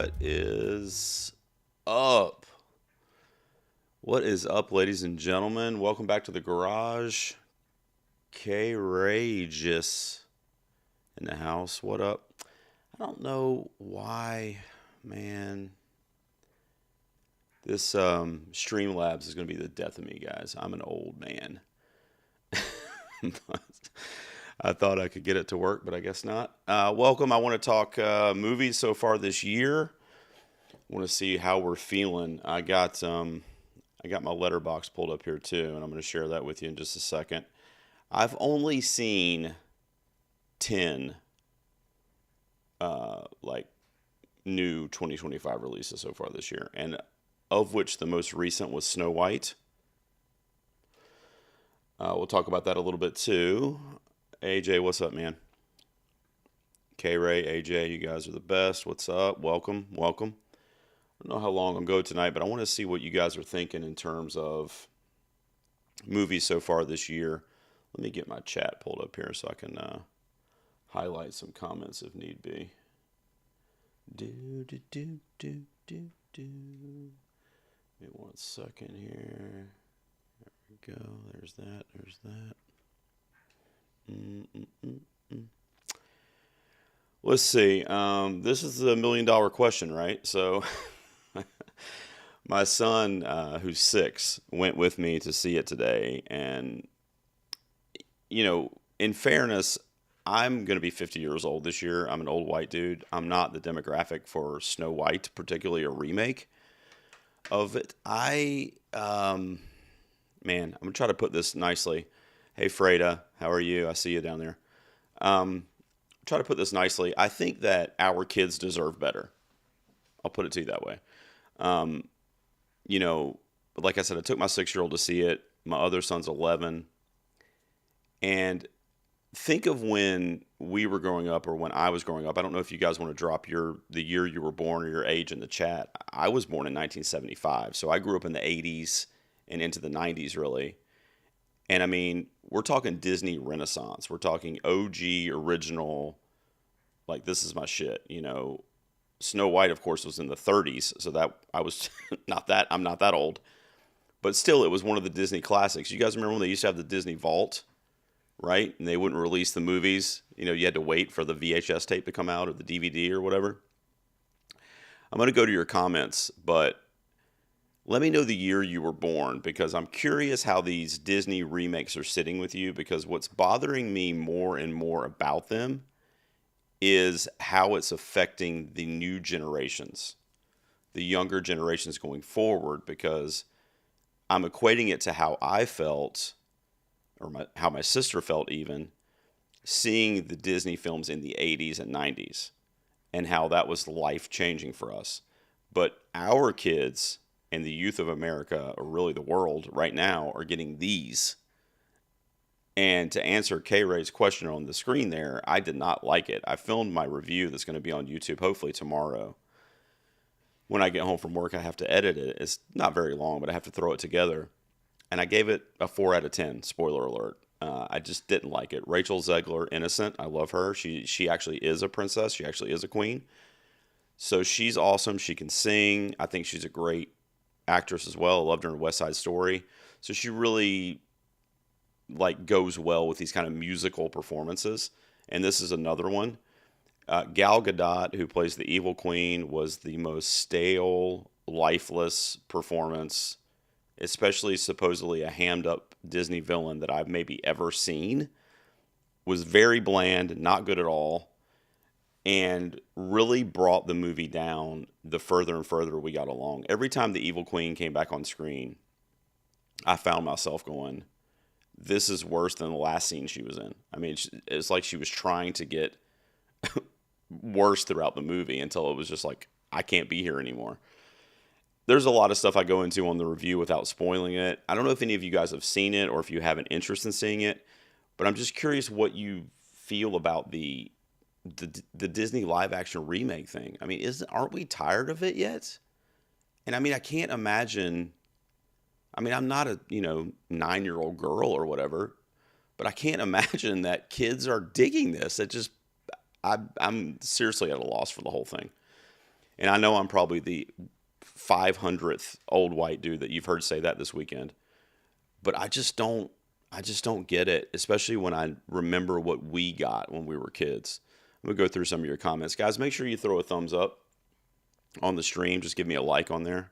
What is up? What is up, ladies and gentlemen? Welcome back to the garage. K-Rageous in the house. What up? I don't know why, man. This Streamlabs is going to be the death of me, guys. I'm an old man. I thought I could get it to work, but I guess not. Welcome. I want to talk movies so far this year. I want to see how we're feeling. I got my letterbox pulled up here too, and I'm going to share that with you in just a second. I've only seen 10 like new 2025 releases so far this year, and of which the most recent was Snow White. We'll talk about that a little bit too. AJ, what's up, man? K-Ray, AJ, you guys are the best. What's up? Welcome, welcome. I don't know how long I'm going tonight, but I want to see what you guys are thinking in terms of movies so far this year. Let me get my chat pulled up here so I can highlight some comments if need be. Do. Wait 1 second here. There we go. There's that. There's that. Let's see. This is the $1 million question, right? So, my son, who's 6, went with me to see it today, and in fairness, I'm going to be 50 years old this year. I'm an old white dude. I'm not the demographic for Snow White, particularly a remake of it. Man, I'm going to try to put this nicely. Hey, Freda, how are you? I see you down there. Try to put this nicely. I think that our kids deserve better. I'll put it to you that way. Like I said, I took my 6-year-old to see it. My other son's 11. And think of when we were growing up or when I was growing up. I don't know if you guys want to drop the year you were born or your age in the chat. I was born in 1975, so I grew up in the 80s and into the 90s, really. And I mean, we're talking Disney Renaissance. We're talking OG, original, like this is my shit, Snow White, of course, was in the 30s, so that I was I'm not that old. But still, it was one of the Disney classics. You guys remember when they used to have the Disney Vault, right? And they wouldn't release the movies. You had to wait for the VHS tape to come out or the DVD or whatever. I'm going to go to your comments, but let me know the year you were born, because I'm curious how these Disney remakes are sitting with you, because what's bothering me more and more about them is how it's affecting the new generations, the younger generations going forward, because I'm equating it to how I felt, or how my sister felt even, seeing the Disney films in the 80s and 90s, and how that was life-changing for us. But our kids and the youth of America, or really the world right now, are getting these. And to answer K-Ray's question on the screen there, I did not like it. I filmed my review that's going to be on YouTube hopefully tomorrow. When I get home from work, I have to edit it. It's not very long, but I have to throw it together. And I gave it a 4 out of 10, spoiler alert. I just didn't like it. Rachel Zegler, innocent. I love her. She actually is a princess. She actually is a queen. So she's awesome. She can sing. I think she's a great actress as well. I loved her in West Side Story. So she really goes well with these kind of musical performances. And this is another one. Gal Gadot, who plays the evil queen, was the most stale, lifeless performance, especially supposedly a hammed up Disney villain that I've maybe ever seen. Was very bland, not good at all, and really brought the movie down the further and further we got along. Every time the evil queen came back on screen, I found myself going, this is worse than the last scene she was in. I mean, it's like she was trying to get worse throughout the movie until it was just like, I can't be here anymore. There's a lot of stuff I go into on the review without spoiling it. I don't know if any of you guys have seen it or if you have an interest in seeing it, but I'm just curious what you feel about the Disney live action remake thing. I mean, aren't we tired of it yet? And I mean, I can't imagine. I mean, I'm not a 9-year-old girl or whatever, but I can't imagine that kids are digging this. I'm seriously at a loss for the whole thing. And I know I'm probably the 500th old white dude that you've heard say that this weekend, but I just don't get it, especially when I remember what we got when we were kids. I'm gonna go through some of your comments, guys. Make sure you throw a thumbs up on the stream. Just give me a like on there,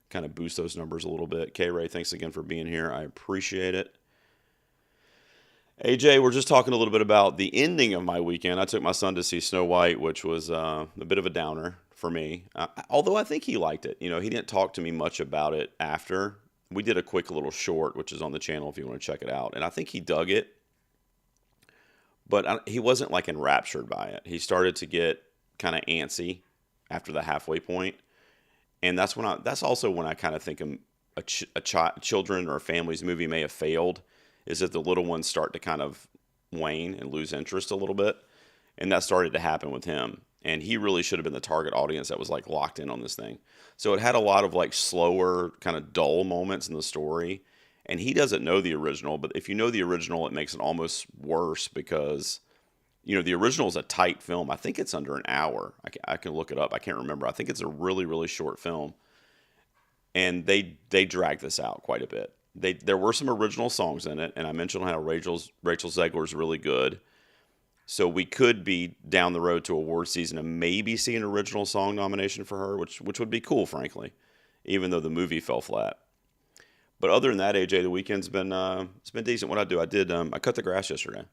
kind of boost those numbers a little bit. K Ray, thanks again for being here. I appreciate it. AJ, we're just talking a little bit about the ending of my weekend. I took my son to see Snow White, which was a bit of a downer for me. Although I think he liked it. You know, he didn't talk to me much about it after. We did a quick little short, which is on the channel if you want to check it out. And I think he dug it, but he wasn't like enraptured by it. He started to get kind of antsy after the halfway point, and that's also when I kind of think children or a family's movie may have failed, is that the little ones start to kind of wane and lose interest a little bit, and that started to happen with him. And he really should have been the target audience that was like locked in on this thing. So it had a lot of like slower, kind of dull moments in the story. And he doesn't know the original, but if you know the original, it makes it almost worse because, you know, the original is a tight film. I think it's under an hour. I can look it up. I can't remember. I think it's a really, really short film. And they dragged this out quite a bit. There were some original songs in it, and I mentioned how Rachel Zegler is really good. So we could be down the road to award season and maybe see an original song nomination for her, which would be cool, frankly, even though the movie fell flat. But other than that, AJ, the weekend's been it's been decent. What I do, I cut the grass yesterday.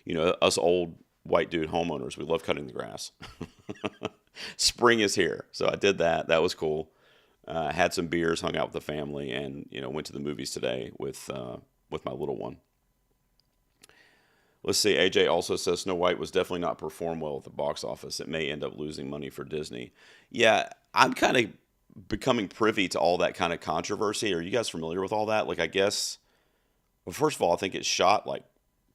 You know, us old white dude homeowners, we love cutting the grass. Spring is here, so I did that. That was cool. Had some beers, hung out with the family, and you know, went to the movies today with my little one. Let's see. AJ also says Snow White was definitely not performed well at the box office. It may end up losing money for Disney. Yeah, I'm kind of becoming privy to all that kind of controversy. Are you guys familiar with all that? Like, I guess, well, first of all, I think it's shot like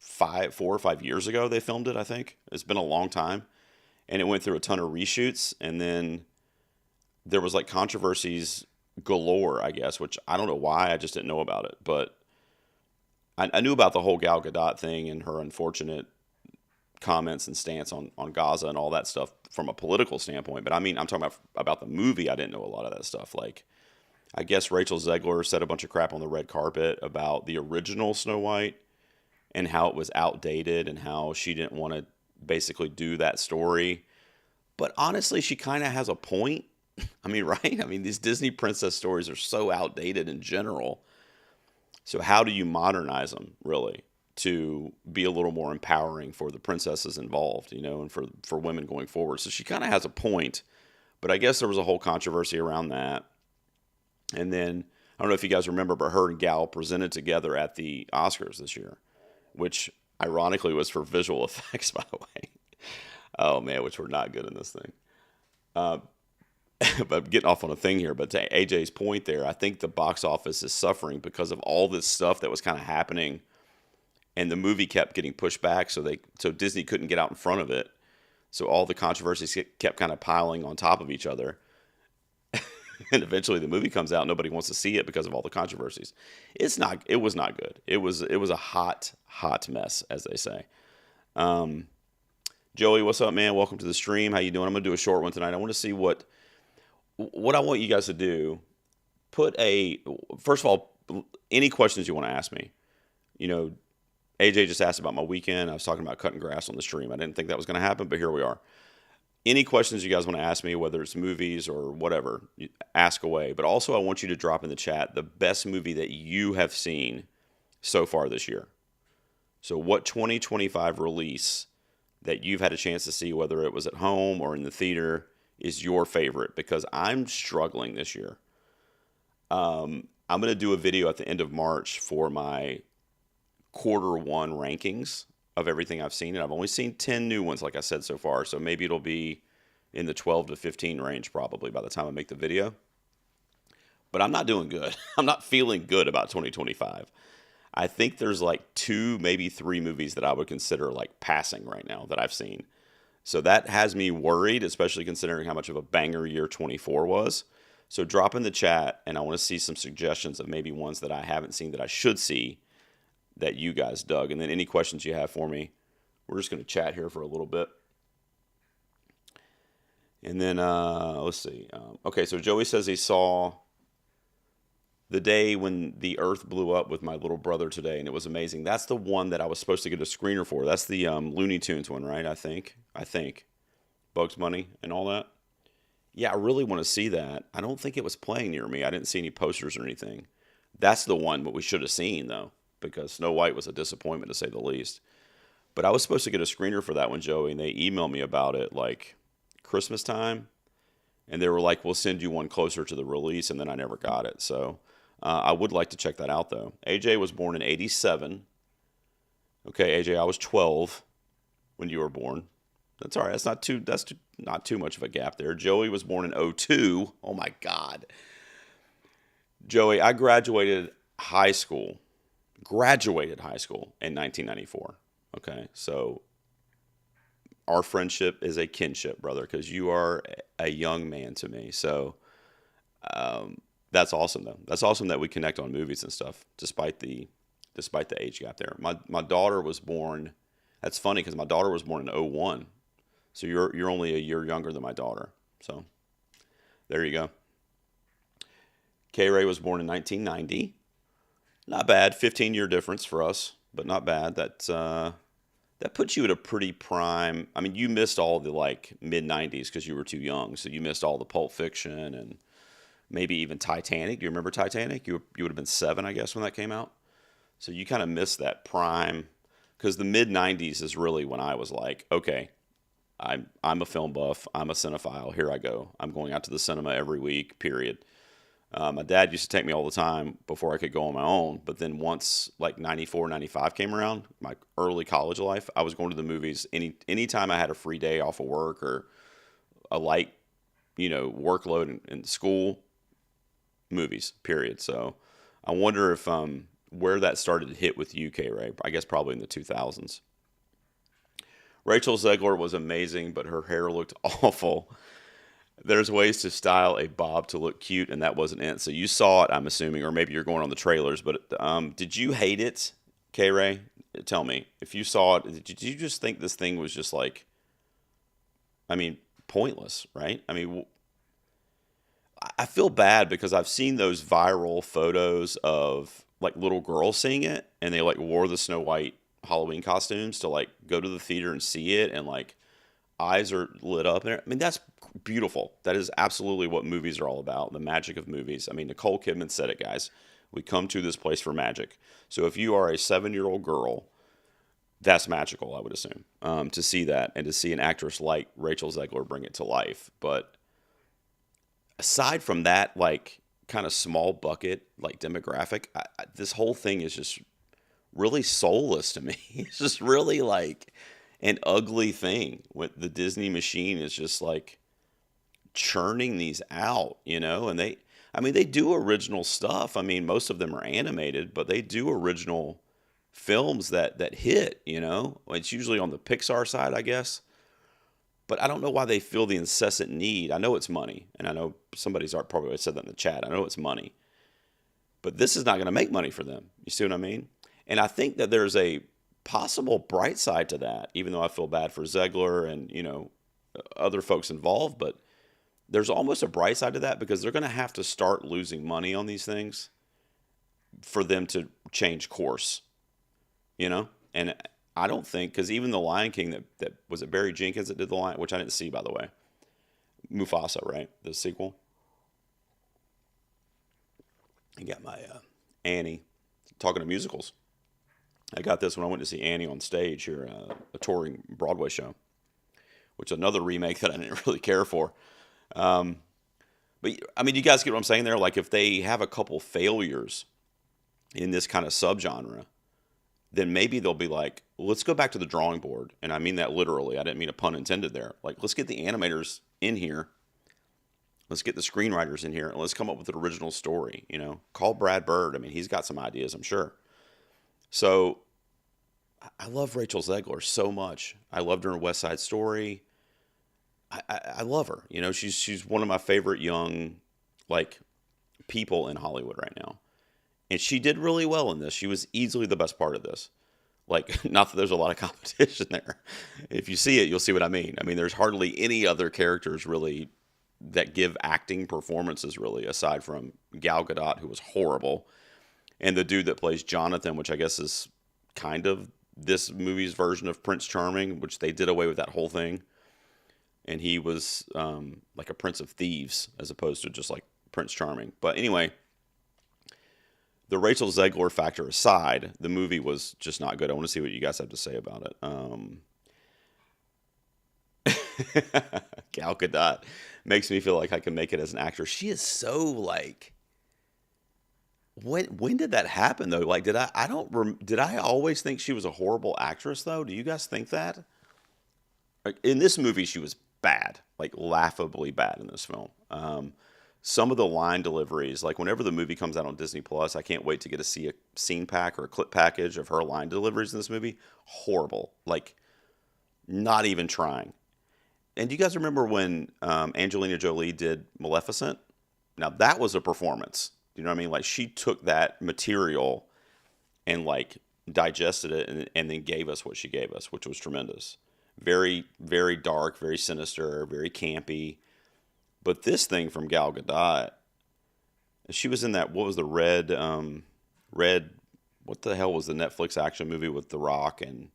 4 or 5 years ago. They filmed it. I think it's been a long time, and it went through a ton of reshoots, and then there was like controversies galore, I guess, which I don't know why. I just didn't know about it, but I knew about the whole Gal Gadot thing and her unfortunate comments and stance on Gaza and all that stuff from a political standpoint. But I mean, I'm talking about the movie. I didn't know a lot of that stuff. Like, I guess Rachel Zegler said a bunch of crap on the red carpet about the original Snow White and how it was outdated and how she didn't want to basically do that story. But honestly, she kind of has a point. I mean, right? I mean, these Disney princess stories are so outdated in general. So how do you modernize them, really, to be a little more empowering for the princesses involved, you know, and for women going forward? So she kind of has a point, but I guess there was a whole controversy around that. And then, I don't know if you guys remember, but her and Gal presented together at the Oscars this year, which ironically was for visual effects, by the way. Oh, man, which were not good in this thing. But I'm getting off on a thing here, but to AJ's point there, I think the box office is suffering because of all this stuff that was kind of happening, and the movie kept getting pushed back, so Disney couldn't get out in front of it. So all the controversies kept kind of piling on top of each other. And eventually the movie comes out, nobody wants to see it because of all the controversies. It was not good. It was a hot mess, as they say. Joey, what's up, man? Welcome to the stream. How you doing? I'm going to do a short one tonight. I want to see what I want you guys to do. First of all, any questions you want to ask me. You know, AJ just asked about my weekend. I was talking about cutting grass on the stream. I didn't think that was going to happen, but here we are. Any questions you guys want to ask me, whether it's movies or whatever, ask away. But also I want you to drop in the chat the best movie that you have seen so far this year. So what 2025 release that you've had a chance to see, whether it was at home or in the theater, is your favorite? Because I'm struggling this year. I'm going to do a video at the end of March for my Q1 rankings of everything I've seen. And I've only seen 10 new ones, like I said, so far. So maybe it'll be in the 12 to 15 range probably by the time I make the video. But I'm not doing good. I'm not feeling good about 2025. I think there's like 2, maybe 3 movies that I would consider like passing right now that I've seen. So that has me worried, especially considering how much of a banger year 24 was. So drop in the chat, and I want to see some suggestions of maybe ones that I haven't seen that I should see that you guys dug. And then any questions you have for me, we're just going to chat here for a little bit. And then let's see. Okay, so Joey says he saw the day when the Earth blew up with my little brother today, and it was amazing. That's the one that I was supposed to get a screener for. That's the Looney Tunes one, right? I think. Bugs Bunny and all that. Yeah, I really want to see that. I don't think it was playing near me. I didn't see any posters or anything. That's the one that we should have seen though, because Snow White was a disappointment to say the least. But I was supposed to get a screener for that one, Joey, and they emailed me about it like Christmas time, and they were like, "We'll send you one closer to the release," and then I never got it. So I would like to check that out though. AJ was born in '87. Okay, AJ, I was 12 when you were born. That's all right. Not too much of a gap there. Joey was born in '02. Oh my God. Joey, I graduated high school in 1994. Okay, so our friendship is a kinship, brother, because you are a young man to me. So that's awesome, though. That's awesome that we connect on movies and stuff, despite the age gap there. My daughter was born. That's funny because my daughter was born in '01. So you're only a year younger than my daughter. So there you go. K Ray was born in 1990. Not bad. 15-year difference for us, but not bad. That puts you at a pretty prime. I mean, you missed all the like mid '90s because you were too young. So you missed all the Pulp Fiction and maybe even Titanic. Do you remember Titanic? You would have been 7, I guess, when that came out. So you kind of missed that prime because the mid '90s is really when I was like, okay, I'm a film buff. I'm a cinephile. Here I go. I'm going out to the cinema every week. Period. My dad used to take me all the time before I could go on my own. But then once like 94, 95 came around, my early college life, I was going to the movies anytime I had a free day off of work or a light, workload in school, movies, period. So I wonder if where that started to hit with you, K-Ray. I guess probably in the 2000s. Rachel Zegler was amazing, but her hair looked awful. There's ways to style a bob to look cute, and that wasn't it. So you saw it, I'm assuming, or maybe you're going on the trailers. But did you hate it, K-Ray? Tell me. If you saw it, did you just think this thing was just like, I mean, pointless, right? I mean, I feel bad because I've seen those viral photos of like little girls seeing it, and they like wore the Snow White Halloween costumes to like go to the theater and see it, and like eyes are lit up. And I mean, that's beautiful. That is absolutely what movies are all about. The magic of movies. I mean, Nicole Kidman said it, guys. We come to this place for magic. So if you are a 7-year-old girl, that's magical, I would assume, to see that and to see an actress like Rachel Zegler bring it to life. But aside from that, like kind of small bucket, like demographic, this whole thing is just really soulless to me. It's just really like an ugly thing. With the Disney machine is just like churning these out, and they do original stuff. I mean, most of them are animated, but they do original films that hit, It's usually on the Pixar side, I guess. But I don't know why they feel the incessant need. I know it's money, and I know somebody's probably said that in the chat. I know it's money. But this is not going to make money for them. You see what I mean? And I think that there's a possible bright side to that, even though I feel bad for Zegler and, other folks involved. But there's almost a bright side to that because they're going to have to start losing money on these things for them to change course, And I don't think, because even the Lion King, that was it Barry Jenkins that did the Lion, which I didn't see, by the way. Mufasa, right? The sequel. I got my Annie, talking to musicals. I got this when I went to see Annie on stage here, a touring Broadway show, which is another remake that I didn't really care for. But I mean, you guys get what I'm saying there? Like if they have a couple failures in this kind of subgenre, then maybe they'll be like, let's go back to the drawing board. And I mean that literally. I didn't mean a pun intended there. Like, let's get the animators in here. Let's get the screenwriters in here and let's come up with an original story, Call Brad Bird. I mean, he's got some ideas, I'm sure. So I love Rachel Zegler so much. I loved her in West Side Story. I love her. She's one of my favorite young, like, people in Hollywood right now. And she did really well in this. She was easily the best part of this. Like, not that there's a lot of competition there. If you see it, you'll see what I mean. I mean, there's hardly any other characters really that give acting performances really, aside from Gal Gadot, who was horrible, and the dude that plays Jonathan, which I guess is kind of this movie's version of Prince Charming, which they did away with that whole thing, and he was like a Prince of Thieves as opposed to just like Prince Charming. But anyway, the Rachel Zegler factor aside, the movie was just not good. I want to see what you guys have to say about it. Gal Gadot makes me feel like I can make it as an actor. She is so like. When did that happen though? Like, did I always think she was a horrible actress though? Do you guys think that? Like, in this movie, she was bad, like laughably bad in this film. Some of the line deliveries, like whenever the movie comes out on Disney Plus, I can't wait to get to see a scene pack or a clip package of her line deliveries in this movie. Horrible, like not even trying. And do you guys remember when Angelina Jolie did Maleficent? Now that was a performance. You know what I mean? Like she took that material and like digested it and then gave us what she gave us, which was tremendous. Very, very dark, very sinister, very campy. But this thing from Gal Gadot, she was in that, what was the what the hell was the Netflix action movie with The Rock and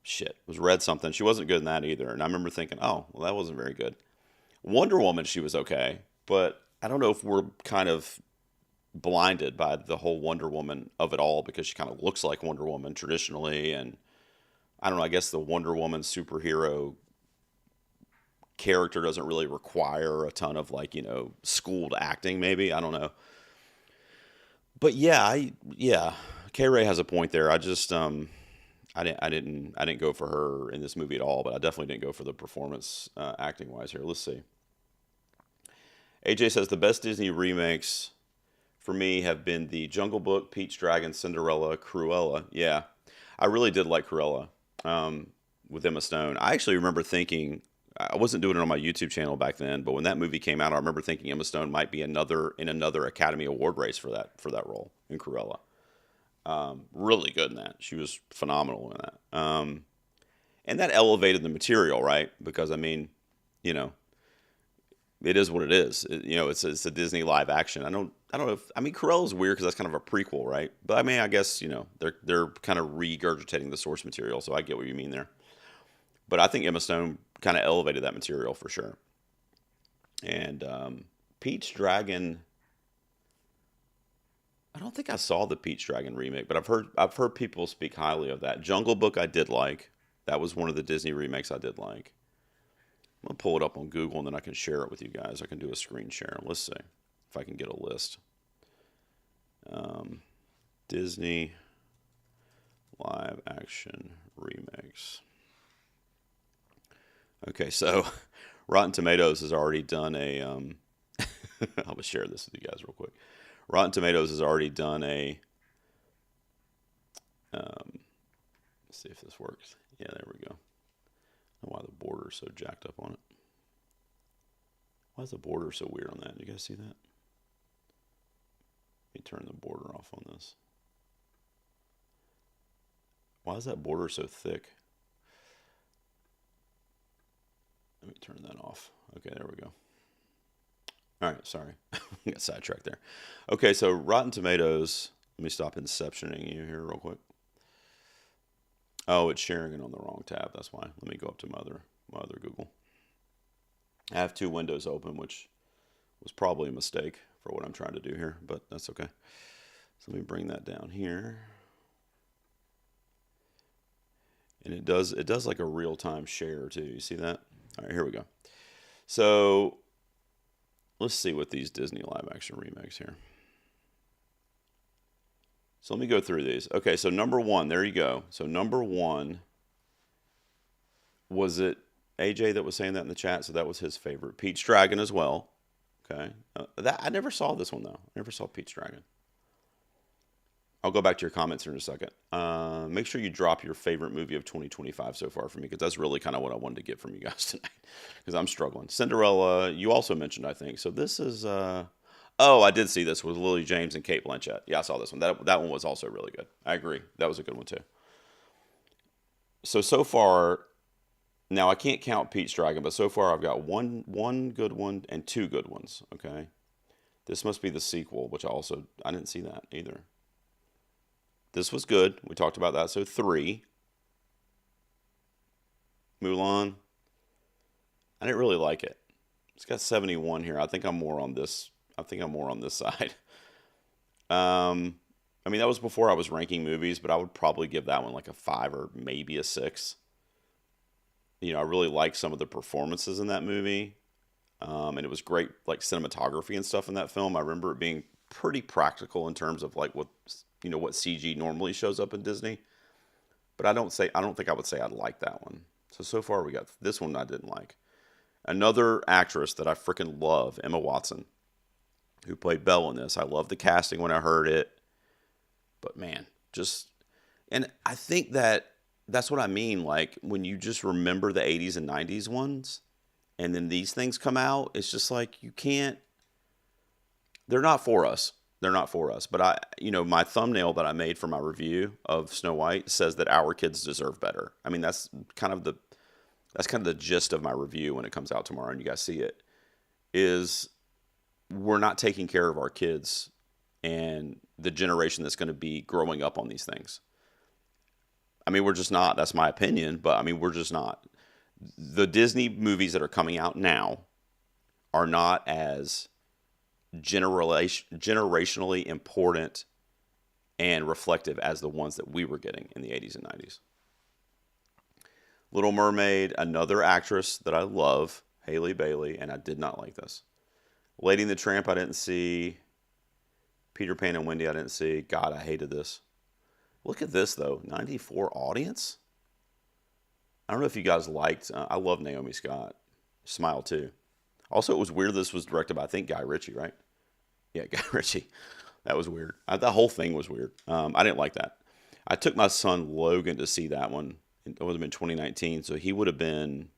shit, it was Red something. She wasn't good in that either. And I remember thinking, oh, well, that wasn't very good. Wonder Woman, she was okay. But I don't know if we're kind of blinded by the whole Wonder Woman of it all because she kind of looks like Wonder Woman traditionally. And I don't know, I guess the Wonder Woman superhero character doesn't really require a ton of like, schooled acting maybe. I don't know. But yeah, K-Ray has a point there. I just, I didn't go for her in this movie at all, but I definitely didn't go for the performance acting wise here. Let's see. AJ says the best Disney remakes for me have been the Jungle Book, Pete's Dragon, Cinderella, Cruella. Yeah, I really did like Cruella with Emma Stone. I actually remember thinking, I wasn't doing it on my YouTube channel back then, but when that movie came out, I remember thinking Emma Stone might be in another Academy Award race for that role in Cruella. Really good in that. She was phenomenal in that. And that elevated the material, right? Because I mean, it is what it is. It's a Disney live action. I don't know if, I mean, Cruella's weird because that's kind of a prequel, right? But I mean, I guess, they're kind of regurgitating the source material, so I get what you mean there. But I think Emma Stone kind of elevated that material for sure. And Pete's Dragon, I don't think I saw the Pete's Dragon remake, but I've heard people speak highly of that. Jungle Book I did like. That was one of the Disney remakes I did like. I'm going to pull it up on Google and then I can share it with you guys. I can do a screen share. Let's see if I can get a list. Disney live action remakes. Okay, so Rotten Tomatoes has already done a... I'll just share this with you guys real quick. Rotten Tomatoes has already done a... let's see if this works. Yeah, there we go. I don't know why the border's so jacked up on it. Why is the border so weird on that? You guys see that? Let me turn the border off on this. Why is that border so thick? Let me turn that off. Okay, there we go. All right, sorry. I got sidetracked there. Okay, so Rotten Tomatoes. Let me stop inceptioning you here real quick. Oh, it's sharing it on the wrong tab. That's why. Let me go up to my other Google. I have two windows open, which was probably a mistake for what I'm trying to do here, but that's okay. So let me bring that down here. And it does like a real-time share too. You see that? All right, here we go. So let's see what these Disney live action remakes here. So let me go through these. Okay, so number one, there you go. So number one, was it AJ that was saying that in the chat? So that was his favorite. Pete's Dragon as well. Okay. I never saw this one, though. I never saw Pete's Dragon. I'll go back to your comments here in a second. Make sure you drop your favorite movie of 2025 so far for me, because that's really kind of what I wanted to get from you guys tonight, because I'm struggling. Cinderella, you also mentioned, I think. So this is... oh, I did see this with Lily James and Cate Blanchett. Yeah, I saw this one. That one was also really good. I agree. That was a good one, too. So far, now I can't count Pete's Dragon, but so far I've got one good one and two good ones. Okay, this must be the sequel, which I didn't see that either. This was good. We talked about that. So three, Mulan. I didn't really like it. It's got 71 here. I think I'm more on this. I think I'm more on this side. Um, I mean, that was before I was ranking movies, but I would probably give that one like a 5 or maybe a 6. I really liked some of the performances in that movie. And it was great, like cinematography and stuff in that film. I remember it being pretty practical in terms of like what CG normally shows up in Disney. But I don't think I would say I'd like that one. So far we got this one I didn't like. Another actress that I freaking love, Emma Watson, who played Belle in this. I love the casting when I heard it. But man, and I think that's what I mean. Like when you just remember the 80s and 90s ones, and then these things come out, it's just like you can't, they're not for us. They're not for us. But my thumbnail that I made for my review of Snow White says that our kids deserve better. I mean, that's kind of the gist of my review when it comes out tomorrow and you guys see it, is we're not taking care of our kids and the generation that's going to be growing up on these things. I mean, we're just not. That's my opinion, but I mean, we're just not. The Disney movies that are coming out now are not as generationally important and reflective as the ones that we were getting in the 80s and 90s. Little Mermaid, another actress that I love, Haley Bailey, and I did not like this. Lady and the Tramp, I didn't see. Peter Pan and Wendy, I didn't see. God, I hated this. Look at this, though. 94 audience? I don't know if you guys liked. I love Naomi Scott. Smile, too. Also, it was weird this was directed by, I think, Guy Ritchie, right? Yeah, Guy Ritchie. That was weird. The whole thing was weird. I didn't like that. I took my son Logan to see that one. It would have been 2019, so he would have been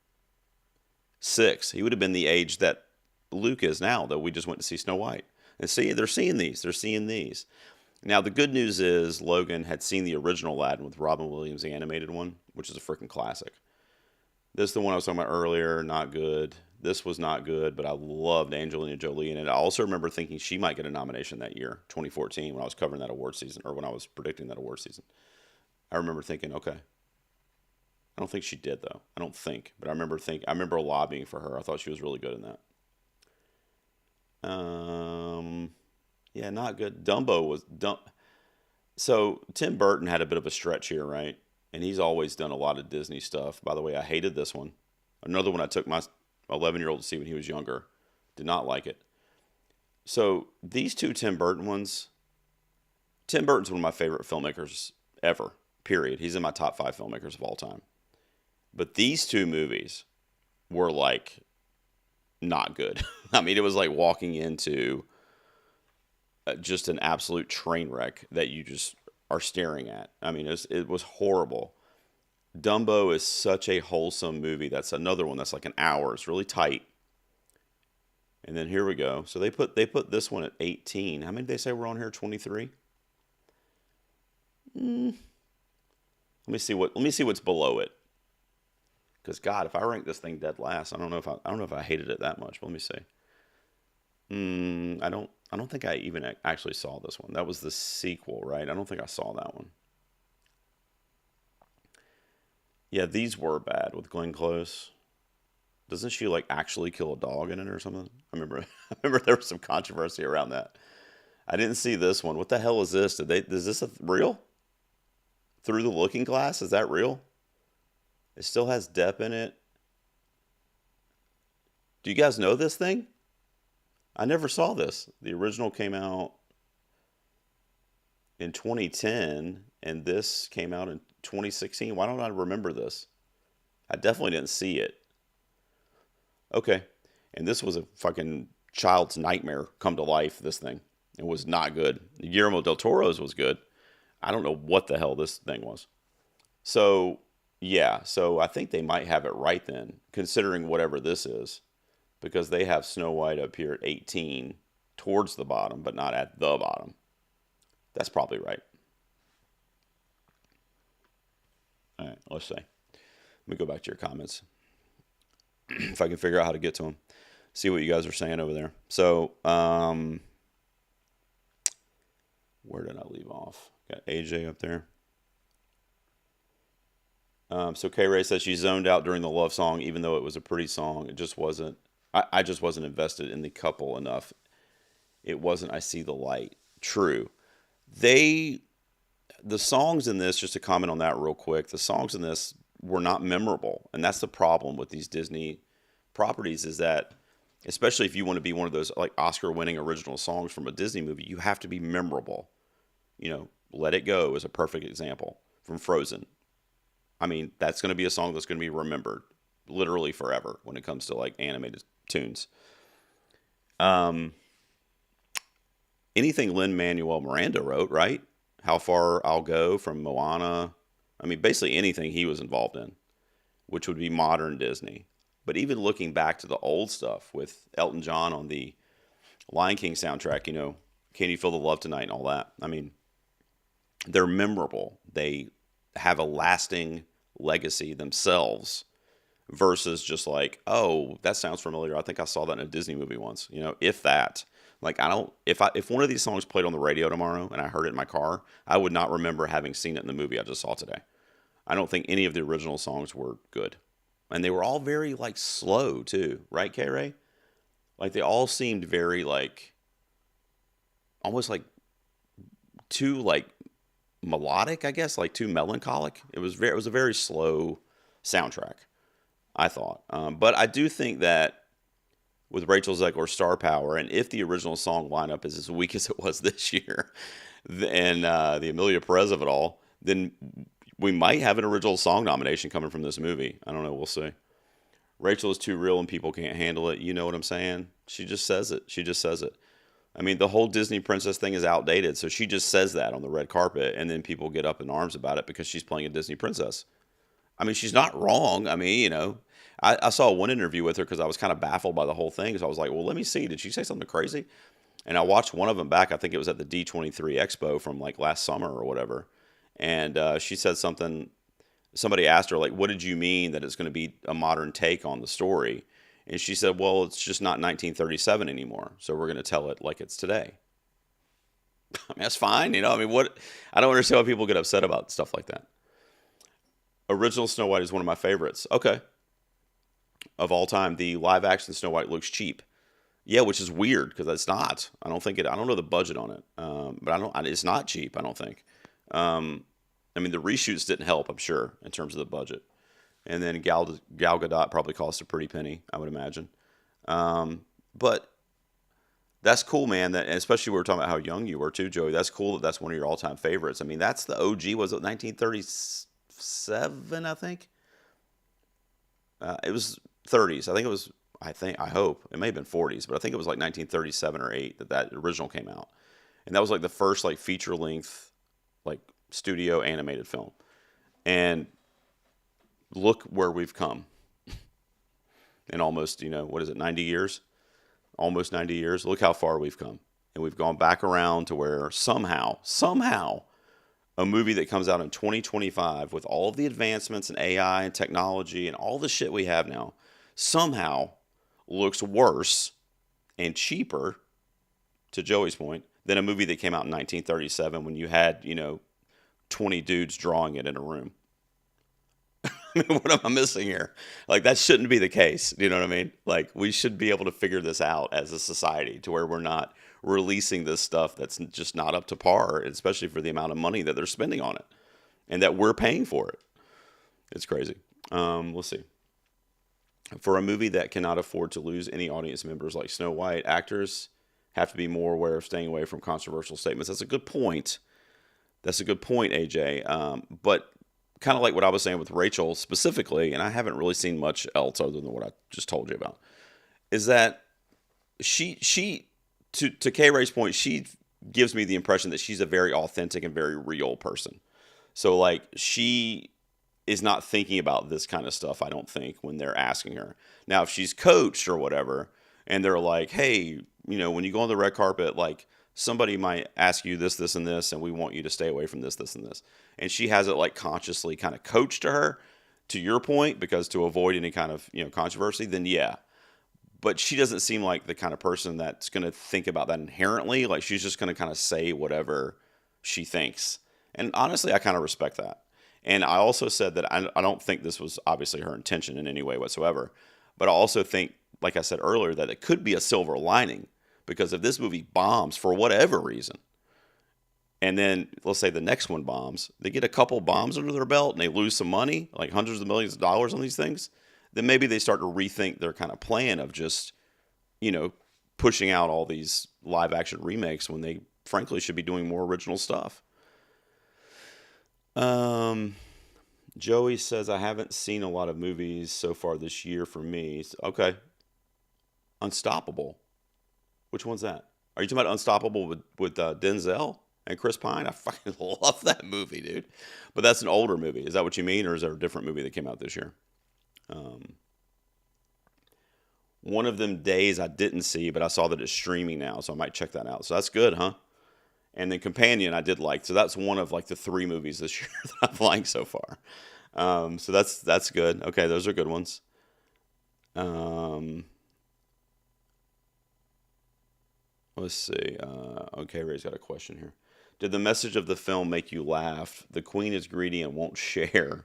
6. He would have been the age that Luke is now, that we just went to see Snow White. And see, they're seeing these. They're seeing these. Now, the good news is Logan had seen the original Aladdin with Robin Williams, the animated one, which is a freaking classic. This is the one I was talking about earlier, not good. This was not good, but I loved Angelina Jolie in it. I also remember thinking she might get a nomination that year, 2014, when I was covering that award season, or when I was predicting that award season. I remember thinking, okay. I don't think she did, though. I don't think, but I remember lobbying for her. I thought she was really good in that. Yeah, not good. Dumbo was dumb. So Tim Burton had a bit of a stretch here, right? And he's always done a lot of Disney stuff. By the way, I hated this one. Another one I took my 11-year-old to see when he was younger. Did not like it. So these two Tim Burton ones, Tim Burton's one of my favorite filmmakers ever, period. He's in my top 5 filmmakers of all time. But these two movies were like not good. I mean, it was like walking into just an absolute train wreck that you just are staring at. I mean, it was horrible. Dumbo is such a wholesome movie. That's another one that's like an hour. It's really tight. And then here we go. So they put this one at 18. How many did they say we're on here? 23. Let me see what's below it. Because God, if I rank this thing dead last, I don't know if I hated it that much. But let me see. I don't think I even actually saw this one. That was the sequel, right? I don't think I saw that one. Yeah, these were bad with Glenn Close. Doesn't she like actually kill a dog in it or something? I remember there was some controversy around that. I didn't see this one. What the hell is this? Is this real? Through the Looking Glass? Is that real? It still has Depp in it. Do you guys know this thing? I never saw this. The original came out in 2010, and this came out in 2016. Why don't I remember this? I definitely didn't see it. Okay. And this was a fucking child's nightmare come to life, this thing. It was not good. Guillermo del Toro's was good. I don't know what the hell this thing was. So, yeah. So I think they might have it right then, considering whatever this is. Because they have Snow White up here at 18 towards the bottom, but not at the bottom. That's probably right. All right, let's see. Let me go back to your comments if I can figure out how to get to them. See what you guys are saying over there. So, where did I leave off? Got AJ up there. So K-Ray says she zoned out during the love song, even though it was a pretty song. It just wasn't. I just wasn't invested in the couple enough. It wasn't. I see the light. True. The songs in this, just to comment on that real quick, the songs in this were not memorable, and that's the problem with these Disney properties. Is that, especially if you want to be one of those like Oscar-winning original songs from a Disney movie, you have to be memorable. You know, "Let It Go" is a perfect example from Frozen. I mean, that's going to be a song that's going to be remembered literally forever when it comes to like animated tunes. Anything Lin-Manuel Miranda wrote, right? "How Far I'll Go" from Moana. I mean, basically anything he was involved in, which would be modern Disney. But even looking back to the old stuff with Elton John on the Lion King soundtrack, you know, "Can You Feel the Love Tonight" and all that. I mean, they're memorable. They have a lasting legacy themselves versus just like, oh, that sounds familiar. I think I saw that in a Disney movie once. You know, if that. Like, I don't, if one of these songs played on the radio tomorrow and I heard it in my car, I would not remember having seen it in the movie I just saw today. I don't think any of the original songs were good. And they were all very, like, slow, too. Right, K-Ray? Like, they all seemed very, like, almost like too, like, melodic, I guess, like too melancholic. It was a very slow soundtrack, I thought. But I do think that with Rachel Zegler's star power, and if the original song lineup is as weak as it was this year, and the Amelia Perez of it all, then we might have an original song nomination coming from this movie. I don't know. We'll see. Rachel is too real and people can't handle it. You know what I'm saying? She just says it. She just says it. I mean, the whole Disney princess thing is outdated, so she just says that on the red carpet, and then people get up in arms about it because she's playing a Disney princess. I mean, she's not wrong. I mean, you know, I saw one interview with her because I was kind of baffled by the whole thing. So I was like, well, let me see. Did she say something crazy? And I watched one of them back. I think it was at the D23 Expo from like last summer or whatever. And she said something. Somebody asked her, like, what did you mean that it's going to be a modern take on the story? And she said, well, it's just not 1937 anymore. So we're going to tell it like it's today. I mean, that's fine. You know, I mean, what? I don't understand why people get upset about stuff like that. Original Snow White is one of my favorites. Okay. Of all time, the live action Snow White looks cheap. Yeah, which is weird because it's not. I don't know the budget on it. But it's not cheap, I don't think. I mean, the reshoots didn't help, I'm sure, in terms of the budget. And then Gal Gadot probably cost a pretty penny, I would imagine. But that's cool, man. That, especially we were talking about how young you were too, Joey. That's cool that that's one of your all-time favorites. I mean, that's the OG. Was it 1937? I think it was 30s. I think it was. I hope it may have been 40s, but I think it was like 1937 or 8 that original came out, and that was like the first like feature-length like studio animated film. And look where we've come in almost, what is it, 90 years? Almost 90 years. Look how far we've come. And we've gone back around to where somehow, a movie that comes out in 2025 with all of the advancements in AI and technology and all the shit we have now, somehow looks worse and cheaper, to Joey's point, than a movie that came out in 1937 when you had, 20 dudes drawing it in a room. I mean, what am I missing here? Like, that shouldn't be the case. You know what I mean? Like, we should be able to figure this out as a society to where we're not releasing this stuff that's just not up to par, especially for the amount of money that they're spending on it and that we're paying for it. It's crazy. Let's see. For a movie that cannot afford to lose any audience members like Snow White, actors have to be more aware of staying away from controversial statements. That's a good point. AJ. But kind of like what I was saying with Rachel specifically, and I haven't really seen much else other than what I just told you about, is that she to Kay Ray's point, she gives me the impression that she's a very authentic and very real person. So like, she is not thinking about this kind of stuff, I don't think, when they're asking her. Now, if she's coached or whatever, and they're like, hey, when you go on the red carpet, like, somebody might ask you this, this, and this, and we want you to stay away from this, this, and this. And she has it like consciously kind of coached to her, to your point, because to avoid any kind of, controversy, then yeah. But she doesn't seem like the kind of person that's going to think about that inherently. Like she's just going to kind of say whatever she thinks. And honestly, I kind of respect that. And I also said that I don't think this was obviously her intention in any way whatsoever. But I also think, like I said earlier, that it could be a silver lining, because if this movie bombs for whatever reason, and then let's say the next one bombs, they get a couple bombs under their belt and they lose some money, like hundreds of millions of dollars on these things, then maybe they start to rethink their kind of plan of just, you know, pushing out all these live action remakes when they frankly should be doing more original stuff. Joey says, I haven't seen a lot of movies so far this year for me. Okay. Unstoppable. Which one's that? Are you talking about Unstoppable with Denzel and Chris Pine? I fucking love that movie, dude. But that's an older movie. Is that what you mean? Or is there a different movie that came out this year? One of them days I didn't see, but I saw that it's streaming now, so I might check that out. So that's good, huh? And then Companion I did like. So that's one of like the 3 movies this year that I've liked so far. So that's good. Okay, those are good ones. Let's see. Okay, Ray's got a question here. Did the message of the film make you laugh? The queen is greedy and won't share.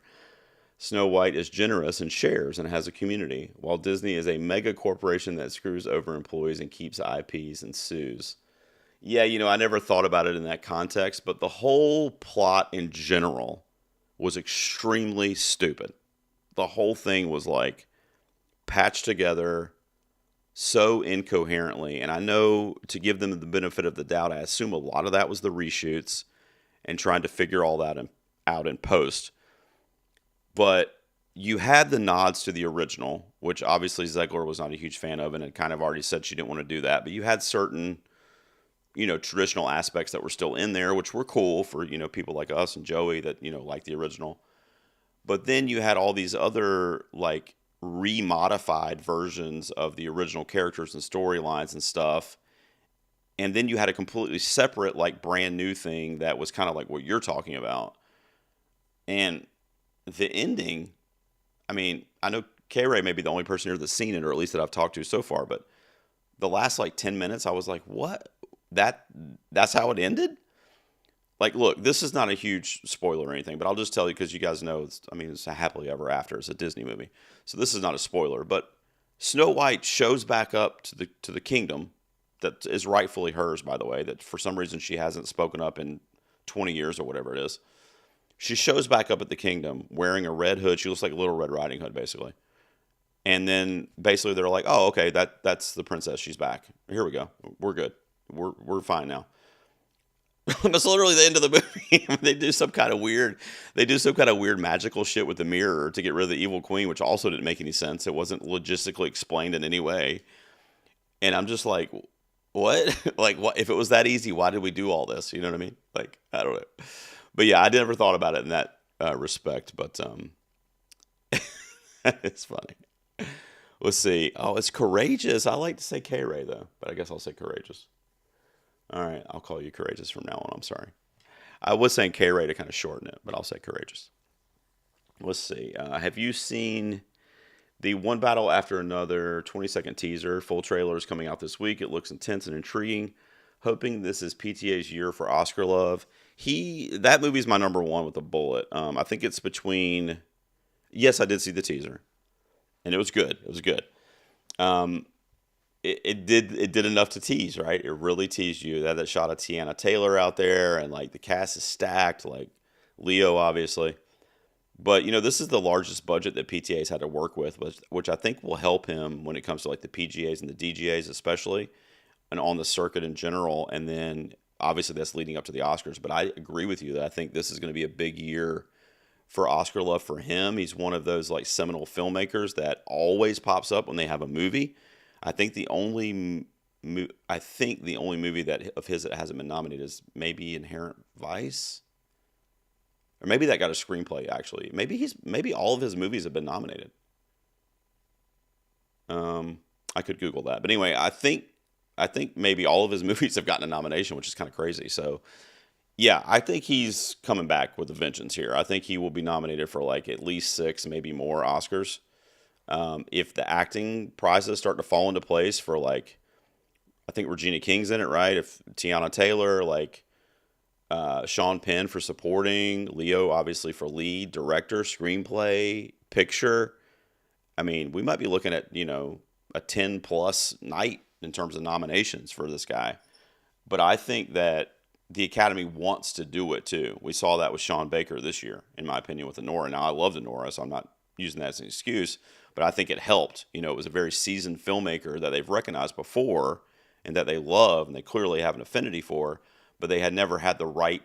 Snow White is generous and shares and has a community, while Disney is a mega corporation that screws over employees and keeps IPs and sues. Yeah, I never thought about it in that context, but the whole plot in general was extremely stupid. The whole thing was like patched together so incoherently. And I know, to give them the benefit of the doubt, I assume a lot of that was the reshoots and trying to figure all that out in post. But you had the nods to the original, which obviously Zegler was not a huge fan of and had kind of already said she didn't want to do that. But you had certain, traditional aspects that were still in there, which were cool for, people like us and Joey that, like the original. But then you had all these other, like, remodified versions of the original characters and storylines and stuff. And then you had a completely separate, like, brand new thing that was kind of like what you're talking about. And the ending, I mean, I know K-Ray may be the only person here that's seen it, or at least that I've talked to so far, but the last, like, 10 minutes, I was like, what? That's how it ended? Like, look, this is not a huge spoiler or anything, but I'll just tell you because you guys know, it's a happily ever after. It's a Disney movie. So this is not a spoiler, but Snow White shows back up to the kingdom that is rightfully hers, by the way, that for some reason she hasn't spoken up in 20 years or whatever it is. She shows back up at the kingdom wearing a red hood. She looks like a Little Red Riding Hood, basically. And then basically they're like, oh, okay, that's the princess. She's back. Here we go. We're good. We're fine now. That's literally the end of the movie. They do some kind of weird magical shit with the mirror to get rid of the evil queen, which also didn't make any sense. It wasn't logistically explained in any way. And I'm just like, what? Like, what? If it was that easy, why did we do all this? You know what I mean? Like, I don't know. But yeah, I never thought about it in that respect. But it's funny. Let's see. Oh, it's Courageous. I like to say K-Ray, though. But I guess I'll say Courageous. All right, I'll call you Courageous from now on. I'm sorry. I was saying K-Ray to kind of shorten it, but I'll say Courageous. Let's see. Have you seen the One Battle After Another 20-second teaser? Full trailer is coming out this week. It looks intense and intriguing. Hoping this is PTA's year for Oscar love. That movie's my number one with a bullet. I think it's between... Yes, I did see the teaser. And it was good. It was good. It did enough to tease, right? It really teased you. They had that shot of Tiana Taylor out there, and like the cast is stacked, like Leo, obviously. But this is the largest budget that PTA's had to work with, which I think will help him when it comes to like the PGAs and the DGAs, especially, and on the circuit in general. And then obviously that's leading up to the Oscars. But I agree with you that I think this is going to be a big year for Oscar love for him. He's one of those like seminal filmmakers that always pops up when they have a movie. I think the only movie that of his that hasn't been nominated is maybe Inherent Vice, or maybe that got a screenplay. Actually, maybe all of his movies have been nominated. I could Google that, but anyway, I think maybe all of his movies have gotten a nomination, which is kind of crazy. So Yeah, I think he's coming back with a vengeance here. I think he will be nominated for like at least six, maybe more Oscars. If the acting prizes start to fall into place for like, I think Regina King's in it, right? If Tiana Taylor, like Sean Penn for supporting, Leo obviously for lead, director, screenplay, picture. I mean, we might be looking at, a 10 plus night in terms of nominations for this guy. But I think that the Academy wants to do it too. We saw that with Sean Baker this year, in my opinion, with the Nora. Now, I love the Nora, so I'm not using that as an excuse, but I think it helped. It was a very seasoned filmmaker that they've recognized before and that they love and they clearly have an affinity for, but they had never had the right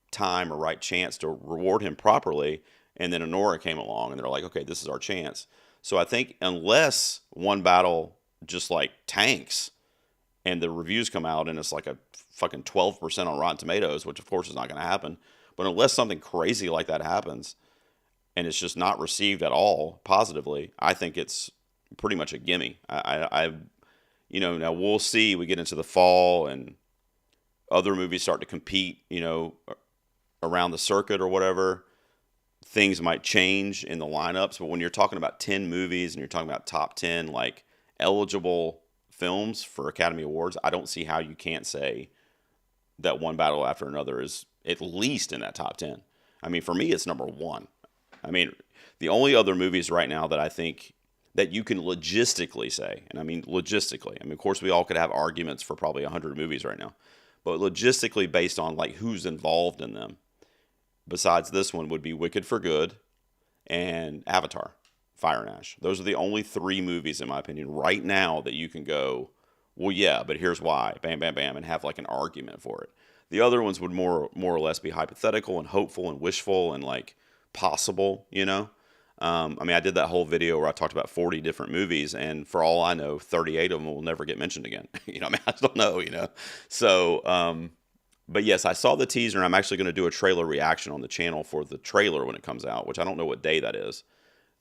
time or right chance to reward him properly. And then Nora came along and they're like, okay, this is our chance. So I think unless One Battle just like tanks and the reviews come out and it's like a fucking 12% on Rotten Tomatoes, which of course is not going to happen, but unless something crazy like that happens and it's just not received at all positively, I think it's pretty much a gimme. Now we'll see. We get into the fall and other movies start to compete, around the circuit or whatever. Things might change in the lineups, but when you're talking about 10 movies and you're talking about top 10 like eligible films for Academy Awards, I don't see how you can't say that One Battle After Another is at least in that top 10. I mean, for me, it's number one. I mean, the only other movies right now that I think that you can logistically say, and I mean logistically, of course, we all could have arguments for probably 100 movies right now, but logistically based on like who's involved in them, besides this one, would be Wicked for Good and Avatar, Fire and Ash. Those are the only three movies, in my opinion, right now that you can go, well, yeah, but here's why, bam, bam, bam, and have like an argument for it. The other ones would more or less be hypothetical and hopeful and wishful and like possible, I did that whole video where I talked about 40 different movies, and for all I know, 38 of them will never get mentioned again. I don't know, So, but yes, I saw the teaser, and I'm actually going to do a trailer reaction on the channel for the trailer when it comes out, which I don't know what day that is.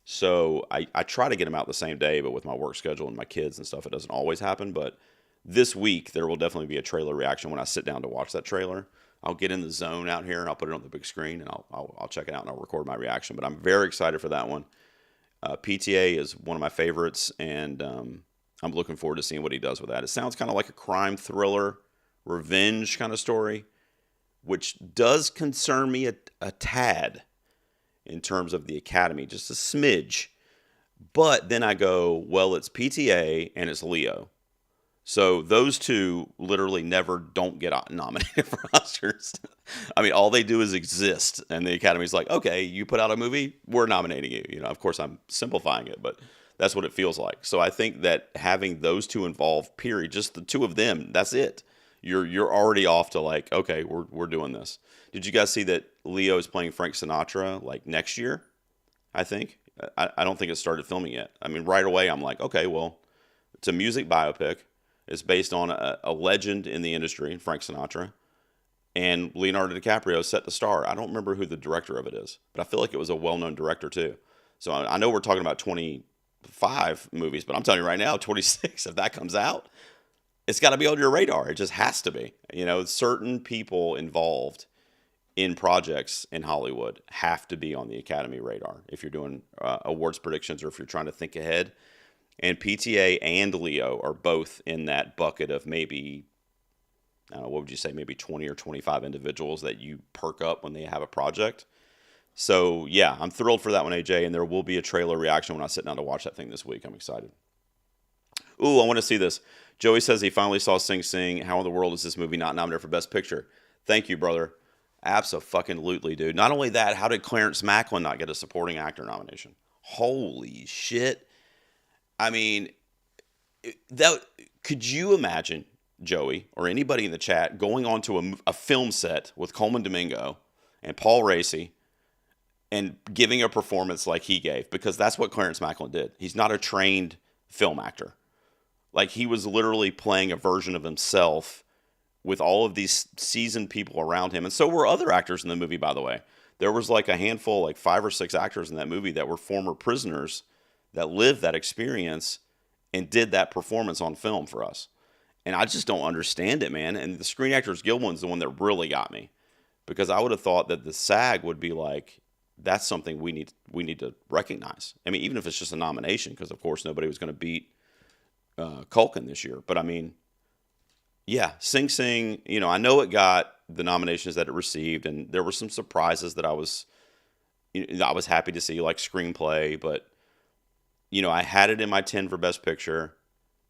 So I try to get them out the same day, but with my work schedule and my kids and stuff, it doesn't always happen. But this week, there will definitely be a trailer reaction when I sit down to watch that trailer. I'll get in the zone out here, and I'll put it on the big screen, and I'll check it out, and I'll record my reaction. But I'm very excited for that one. PTA is one of my favorites, and I'm looking forward to seeing what he does with that. It sounds kind of like a crime thriller, revenge kind of story, which does concern me a tad in terms of the Academy, just a smidge. But then I go, well, it's PTA and it's Leo. So those two literally never don't get nominated for Oscars. All they do is exist, and the Academy's like, okay, you put out a movie, we're nominating you. Of course, I'm simplifying it, but that's what it feels like. So I think that having those two involved, period, just the two of them, that's it. You're already off to like, okay, we're doing this. Did you guys see that Leo is playing Frank Sinatra like next year? I think. I don't think it started filming yet. Right away I'm like, okay, well, it's a music biopic. It's based on a legend in the industry, Frank Sinatra, and Leonardo DiCaprio is set to star. I don't remember who the director of it is, but I feel like it was a well-known director too. So I know we're talking about 25 movies, but I'm telling you right now, 26, if that comes out, it's got to be on your radar. It just has to be. Certain people involved in projects in Hollywood have to be on the Academy radar if you're doing awards predictions or if you're trying to think ahead. And PTA and Leo are both in that bucket of maybe, I don't know, what would you say, maybe 20 or 25 individuals that you perk up when they have a project. So, yeah, I'm thrilled for that one, AJ, and there will be a trailer reaction when I sit down to watch that thing this week. I'm excited. Ooh, I want to see this. Joey says he finally saw Sing Sing. How in the world is this movie not nominated for Best Picture? Thank you, brother. Abso-fucking-lutely, dude. Not only that, how did Clarence Macklin not get a supporting actor nomination? Holy shit. Could you imagine, Joey, or anybody in the chat, going onto a film set with Coleman Domingo and Paul Raci and giving a performance like he gave? Because that's what Clarence Macklin did. He's not a trained film actor. Like, he was literally playing a version of himself with all of these seasoned people around him. And so were other actors in the movie, by the way. There was like a handful, like 5 or 6 actors in that movie that were former prisoners that lived that experience and did that performance on film for us. And I just don't understand it, man. And the Screen Actors Guild one's the one that really got me. because I would have thought that the SAG would be like, that's something we need to recognize. I mean, even if it's just a nomination, because of course nobody was going to beat Culkin this year. But I mean, yeah, Sing Sing. You know, I know it got the nominations that it received, and there were some surprises that I was happy to see, like screenplay. But you know, I had it in my 10 for Best Picture,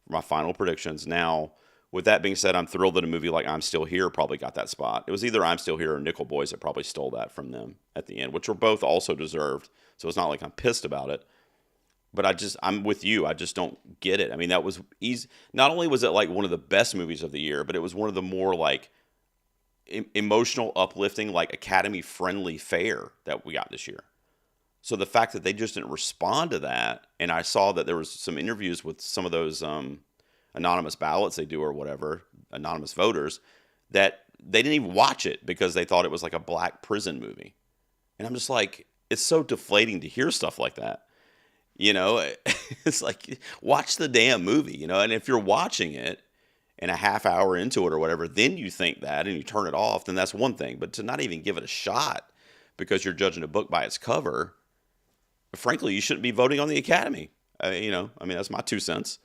my final predictions. Now, with that being said, I'm thrilled that a movie like I'm Still Here probably got that spot. It was either I'm Still Here or Nickel Boys that probably stole that from them at the end, which were both also deserved. So it's not like I'm pissed about it. But I'm with you. I just don't get it. I mean, that was easy. Not only was it like one of the best movies of the year, but it was one of the more like emotional, uplifting, like Academy friendly fare that we got this year. So the fact that they just didn't respond to that, and I saw that there was some interviews with some of those anonymous ballots they do or whatever, anonymous voters, that they didn't even watch it because they thought it was like a black prison movie. And I'm just like, it's so deflating to hear stuff like that. You know, it's like, watch the damn movie, you know, and if you're watching it and a half hour into it or whatever, then you think that and you turn it off, then that's one thing. But to not even give it a shot because you're judging a book by its cover, frankly, you shouldn't be voting on the Academy. You know, I mean, that's my 2 cents.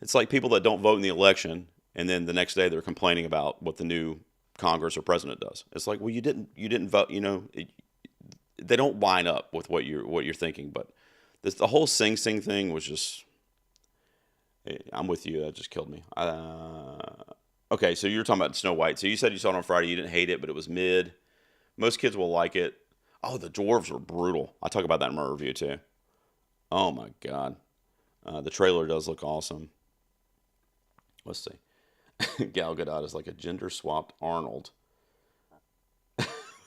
It's like people that don't vote in the election and then the next day they're complaining about what the new Congress or president does. It's like, well, you didn't vote, you know. They don't line up with what you're thinking. But the whole Sing Sing thing was just, I'm with you. That just killed me. Okay, so you're talking about Snow White. So you said you saw it on Friday. You didn't hate it, but it was mid. Most kids will like it. Oh, the dwarves were brutal. I'll talk about that in my review too. Oh my God. The trailer does look awesome. Let's see. Gal Gadot is like a gender swapped Arnold.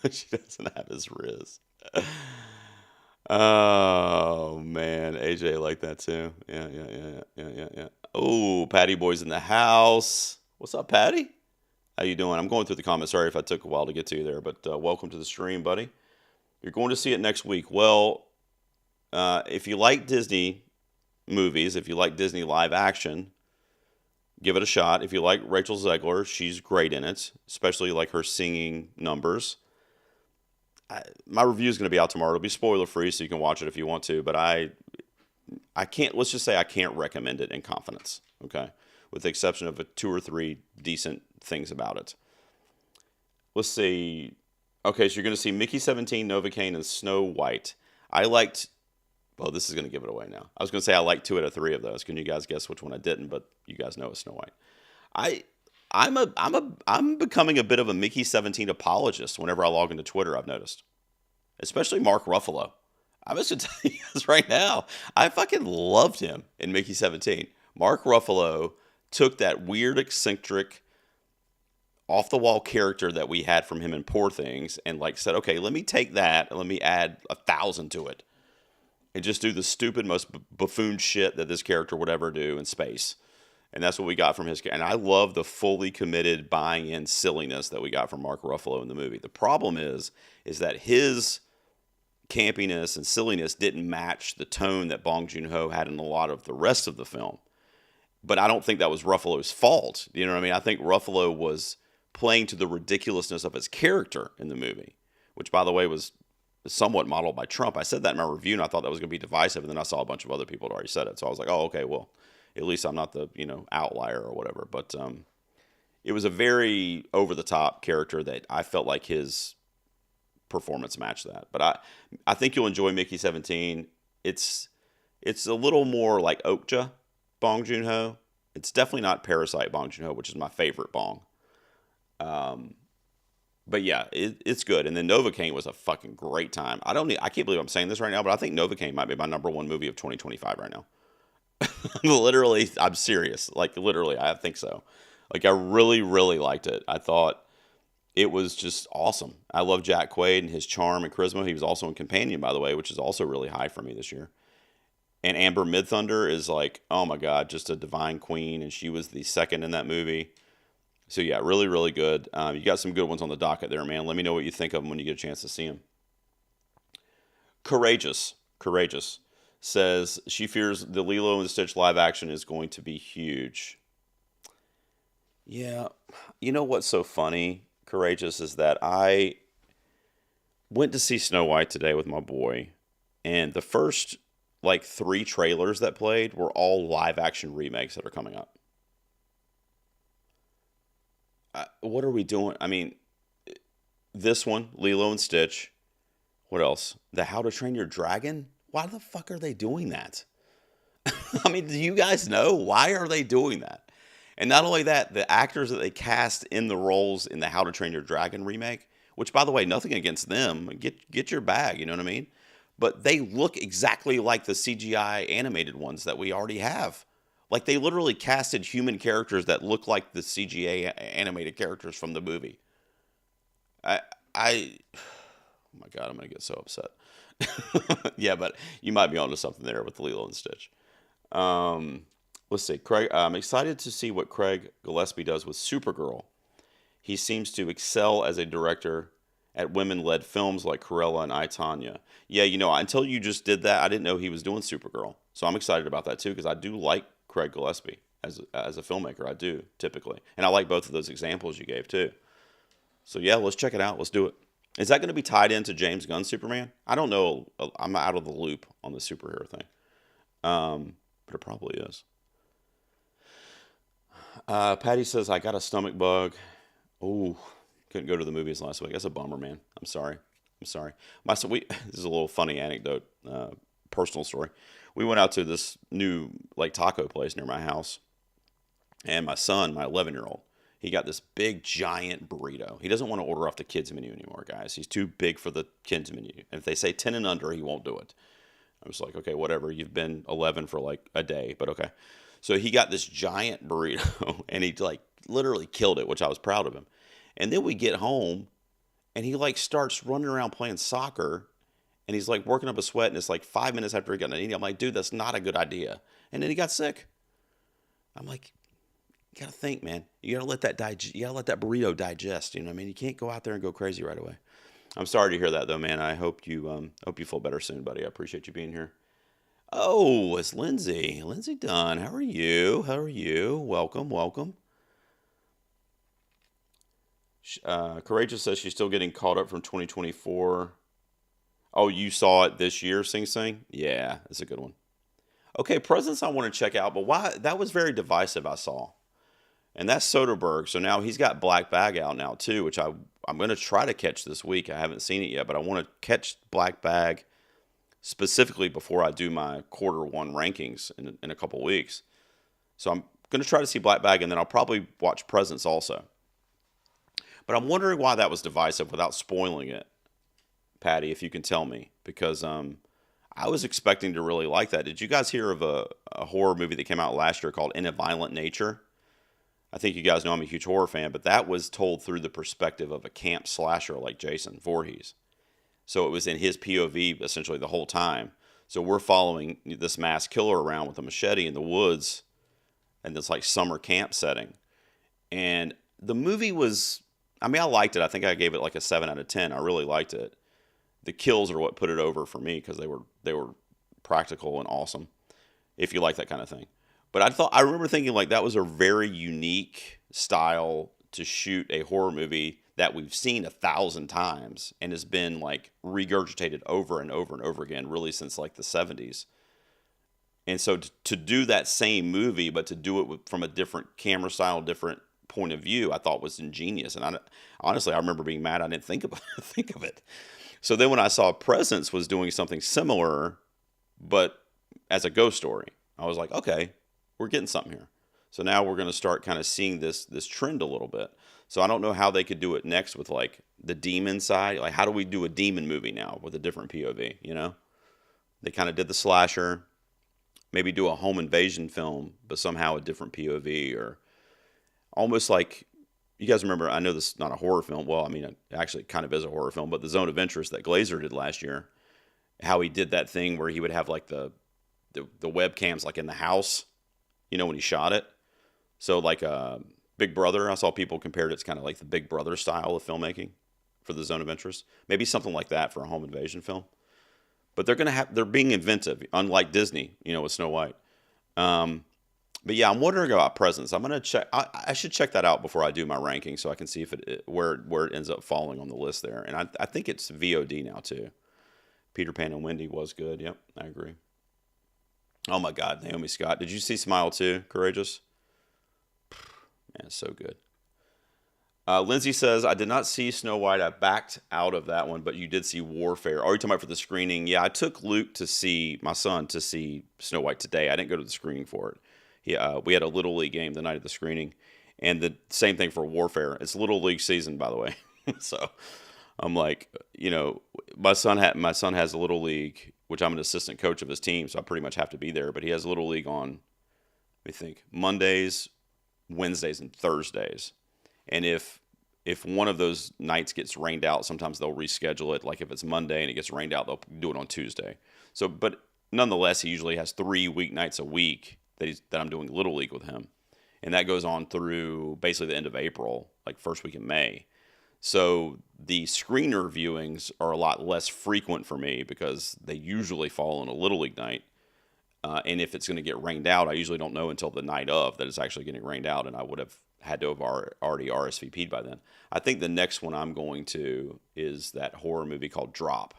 She doesn't have his riz. Oh man, AJ liked that too. Yeah. Oh, Patty Boy's in the house. What's up, Patty? How you doing? I'm going through the comments. Sorry if I took a while to get to you there, but welcome to the stream, buddy. You're going to see it next week. Well, if you like Disney movies, if you like Disney live action, give it a shot. If you like Rachel Zegler, she's great in it, especially like her singing numbers. My review is going to be out tomorrow. It'll be spoiler free, so you can watch it if you want to. But I can't. Let's just say I can't recommend it in confidence. Okay, with the exception of 2 or 3 decent things about it. Let's see. Okay, so you're going to see Mickey 17, Novocaine, and Snow White. I liked. Well, this is going to give it away now. I was going to say I liked 2 out of 3 of those. Can you guys guess which one I didn't? But you guys know it's Snow White. I'm becoming a bit of a Mickey 17 apologist whenever I log into Twitter, I've noticed. Especially Mark Ruffalo. I'm just going to tell you guys right now, I fucking loved him in Mickey 17. Mark Ruffalo took that weird, eccentric, off-the-wall character that we had from him in Poor Things and like said, okay, let me take that and let me add 1,000 to it. And just do the stupid, most buffoon shit that this character would ever do in space. And that's what we got from his character. And I love the fully committed, buying in silliness that we got from Mark Ruffalo in the movie. The problem is that his campiness and silliness didn't match the tone that Bong Joon-ho had in a lot of the rest of the film. But I don't think that was Ruffalo's fault. You know what I mean? I think Ruffalo was playing to the ridiculousness of his character in the movie, which, by the way, was somewhat modeled by Trump. I said that in my review, and I thought that was going to be divisive, and then I saw a bunch of other people that already said it. So I was like, oh, okay, well, at least I'm not the, outlier or whatever. But it was a very over-the-top character that I felt like his performance matched that. But I think you'll enjoy Mickey 17. It's a little more like Okja Bong Joon-ho. It's definitely not Parasite Bong Joon-ho, which is my favorite Bong. But yeah, it's good. And then Novocaine was a fucking great time. I can't believe I'm saying this right now, but I think Novocaine might be my number 1 movie of 2025 right now. Literally, I'm serious. Like, literally, I think so. Like, I really, really liked it. I thought it was just awesome. I love Jack Quaid and his charm and charisma. He was also in Companion, by the way, which is also really high for me this year. And Amber Midthunder is like, oh my God, just a divine queen. And she was the second in that movie. So yeah, really, really good. You got some good ones on the docket there, man. Let me know what you think of them when you get a chance to see them. Courageous says she fears the Lilo and Stitch live action is going to be huge. Yeah, you know what's so funny Courageous, is that I went to see Snow White today with my boy, and the first like three trailers that played were all live action remakes that are coming up. What are we doing? I mean, this one, Lilo and Stitch. What else? The How to Train Your Dragon? Why the fuck are they doing that? I mean, do you guys know? Why are they doing that? And not only that, the actors that they cast in the roles in the How to Train Your Dragon remake, which, by the way, nothing against them. Get your bag, you know what I mean? But they look exactly like the CGI animated ones that we already have. Like, they literally casted human characters that look like the CGI animated characters from the movie. Oh my God, I'm gonna get so upset. Yeah, but you might be onto something there with Lilo and Stitch. Let's see. Craig, I'm excited to see what Craig Gillespie does with Supergirl. He seems to excel as a director at women-led films like Cruella and I, Tonya. Yeah, until you just did that, I didn't know he was doing Supergirl. So I'm excited about that too, because I do like Craig Gillespie as a filmmaker. I do, typically. And I like both of those examples you gave too. So yeah, let's check it out. Let's do it. Is that going to be tied into James Gunn's Superman? I don't know. I'm out of the loop on the superhero thing. But it probably is. Patty says, I got a stomach bug. Oh, couldn't go to the movies last week. That's a bummer, man. I'm sorry. This is a little funny anecdote, personal story. We went out to this new like taco place near my house, and my son, my 11-year-old, he got this big giant burrito. He doesn't want to order off the kids menu anymore, guys. He's too big for the kids menu. And if they say 10 and under, he won't do it. I was like, okay, whatever. You've been 11 for like a day, but okay. So he got this giant burrito, and he like literally killed it, which I was proud of him. And then we get home, and he like starts running around playing soccer, and he's like working up a sweat, and it's like 5 minutes after he got done eating. I'm like, dude, that's not a good idea. And then he got sick. I'm like, you gotta think, man. You gotta let that burrito digest. You know what I mean? You can't go out there and go crazy right away. I'm sorry to hear that, though, man. I hope you feel better soon, buddy. I appreciate you being here. Oh, it's Lindsay. Lindsay Dunn. How are you? Welcome. Courageous says she's still getting caught up from 2024. Oh, you saw it this year, Sing Sing? Yeah, that's a good one. Okay, Presents I want to check out, but why? That was very divisive, I saw. And that's Soderbergh. So now he's got Black Bag out now too, which I'm going to try to catch this week. I haven't seen it yet, but I want to catch Black Bag specifically before I do my Q1 rankings in a couple weeks. So I'm going to try to see Black Bag, and then I'll probably watch Presents also. But I'm wondering why that was divisive without spoiling it, Patty, if you can tell me. Because I was expecting to really like that. Did you guys hear of a horror movie that came out last year called In a Violent Nature? I think you guys know I'm a huge horror fan, but that was told through the perspective of a camp slasher like Jason Voorhees. So it was in his POV essentially the whole time. So we're following this mass killer around with a machete in the woods in this like summer camp setting. And the movie was, I liked it. I think I gave it like a 7 out of 10. I really liked it. The kills are what put it over for me because they were practical and awesome, if you like that kind of thing. But I remember thinking like that was a very unique style to shoot a horror movie that we've seen 1,000 times and has been like regurgitated over and over and over again, really since like the 70s. And so to do that same movie, but to do it from a different camera style, different point of view, I thought was ingenious. And honestly, I remember being mad I didn't think of it. So then when I saw Presence was doing something similar, but as a ghost story, I was like, okay, we're getting something here. So now we're going to start kind of seeing this trend a little bit. So I don't know how they could do it next with like the demon side. Like, how do we do a demon movie now with a different POV, you know? They kind of did the slasher, maybe do a home invasion film, but somehow a different POV, or almost like, you guys remember, I know this is not a horror film. Well, it actually kind of is a horror film, but The Zone of Interest that Glazer did last year, how he did that thing where he would have like the webcams like in the house, when he shot it. So like Big Brother, I saw people compared it's kind of like the Big Brother style of filmmaking for The Zone of Interest. Maybe something like that for a home invasion film. But they're being inventive, unlike Disney, with Snow White. But yeah, I'm wondering about Presence. I'm gonna check. I should check that out before I do my ranking, so I can see if where it ends up falling on the list there. And I think it's VOD now too. Peter Pan and Wendy was good. Yep, I agree. Oh my God, Naomi Scott. Did you see Smile too? Courageous. Man, it's so good. Lindsay says, I did not see Snow White. I backed out of that one, but you did see Warfare. Are you talking about for the screening? Yeah, I took Luke to see, my son, to see Snow White today. I didn't go to the screening for it. We had a Little League game the night of the screening. And the same thing for Warfare. It's Little League season, by the way. So I'm like, my son has a Little League, which I'm an assistant coach of his team, so I pretty much have to be there. But he has Little League on, let me think, Mondays, Wednesdays, and Thursdays. And if one of those nights gets rained out, sometimes they'll reschedule it. Like if it's Monday and it gets rained out, they'll do it on Tuesday. So, but nonetheless, he usually has 3 weeknights a week that I'm doing Little League with him, and that goes on through basically the end of April, like first week in May. So the screener viewings are a lot less frequent for me because they usually fall on a Little League night. And if it's going to get rained out, I usually don't know until the night of that it's actually getting rained out, and I would have had to have already RSVP'd by then. I think the next one I'm going to is that horror movie called Drop,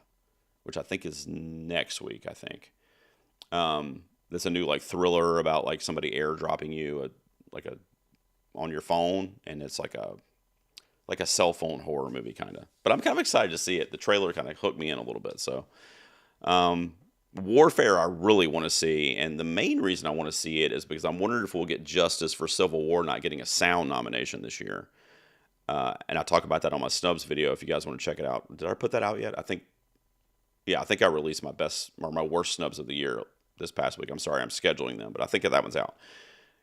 which I think is next week, I think. That's a new like thriller about like somebody airdropping you on your phone, and it's like a cell phone horror movie kind of. But I'm kind of excited to see it. The trailer kind of hooked me in a little bit. So Warfare I really want to see, and the main reason I want to see it is because I'm wondering if we'll get justice for Civil War not getting a sound nomination this year. And I talk about that on my snubs video if you guys want to check it out. Did I put that out yet? I think I released my best or my worst snubs of the year this past week. I'm sorry, I'm scheduling them, but I think that one's out.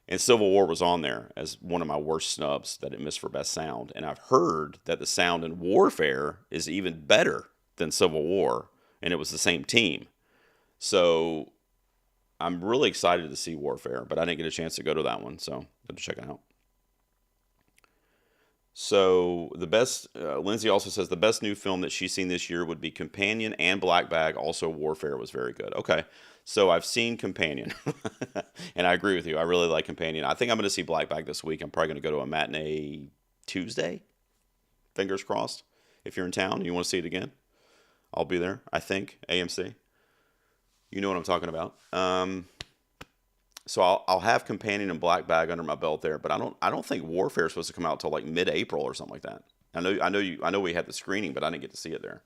And Civil War was on there as one of my worst snubs that it missed for best sound. And I've heard that the sound in Warfare is even better than Civil War, and it was the same team. So I'm really excited to see Warfare, but I didn't get a chance to go to that one, so got to check it out. So the best, Lindsay also says the best new film that she's seen this year would be Companion and Black Bag. Also, Warfare was very good. Okay, so I've seen Companion, and I agree with you. I really like Companion. I think I'm going to see Black Bag this week. I'm probably going to go to a matinee Tuesday. Fingers crossed. If you're in town and you want to see it again, I'll be there. I think AMC. You know what I'm talking about. So I'll have Companion and Black Bag under my belt there, but I don't think Warfare is supposed to come out till like mid-April or something like that. I know we had the screening, but I didn't get to see it there.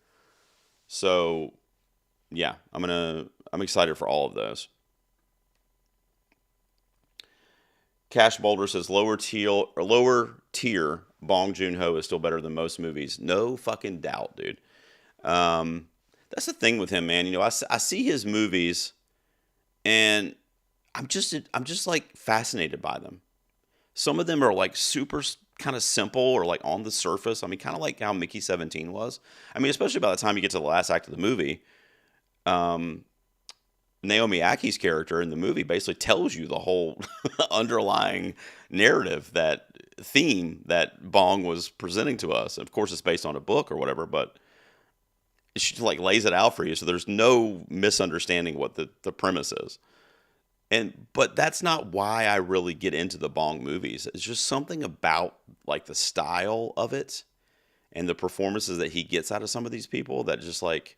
So yeah, I'm excited for all of those. Cash Boulder says lower tier Bong Joon-ho is still better than most movies. No fucking doubt, dude. That's the thing with him, man. I see his movies, and I'm just like fascinated by them. Some of them are like super kind of simple or like on the surface. I mean, kind of like how Mickey 17 was. I mean, especially by the time you get to the last act of the movie, Naomi Aki's character in the movie basically tells you the whole underlying narrative, that theme that Bong was presenting to us. Of course, it's based on a book or whatever, but she like lays it out for you, so there's no misunderstanding what the premise is. But that's not why I really get into the Bong movies. It's just something about like the style of it and the performances that he gets out of some of these people that just like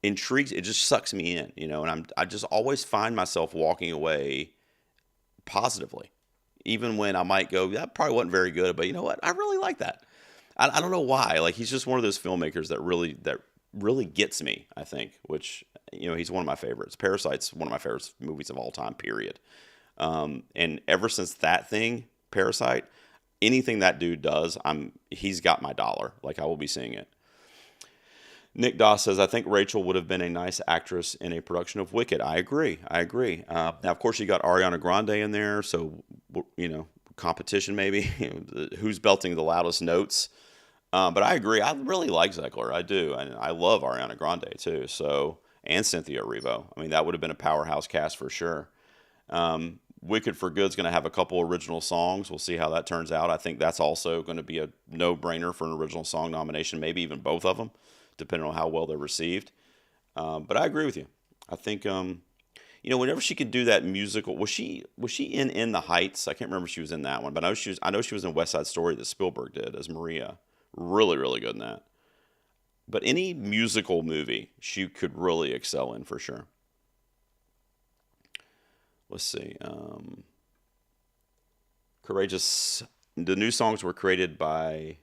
intrigues. It just sucks me in, and I just always find myself walking away positively, even when I might go, that probably wasn't very good, but you know what? I really like that. I don't know why. Like, he's just one of those filmmakers that really gets me, I think, which, he's one of my favorites. Parasite's one of my favorite movies of all time, period. And ever since that thing, Parasite, anything that dude does, he's got my dollar. Like, I will be seeing it. Nick Doss says, I think Rachel would have been a nice actress in a production of Wicked. I agree. Now, of course, you got Ariana Grande in there, so, competition maybe. Who's belting the loudest notes? But I agree. I really like Zegler. I do. And I love Ariana Grande, too. So, and Cynthia Erivo. I mean, that would have been a powerhouse cast for sure. Wicked for Good's going to have a couple original songs. We'll see how that turns out. I think that's also going to be a no-brainer for an original song nomination, maybe even both of them, depending on how well they're received. But I agree with you. I think, whenever she could do that musical, was she in the Heights? I can't remember if she was in that one, but I know she was in West Side Story that Spielberg did as Maria. Really, really good in that. But any musical movie she could really excel in for sure. Let's see. Courageous. The new songs were created by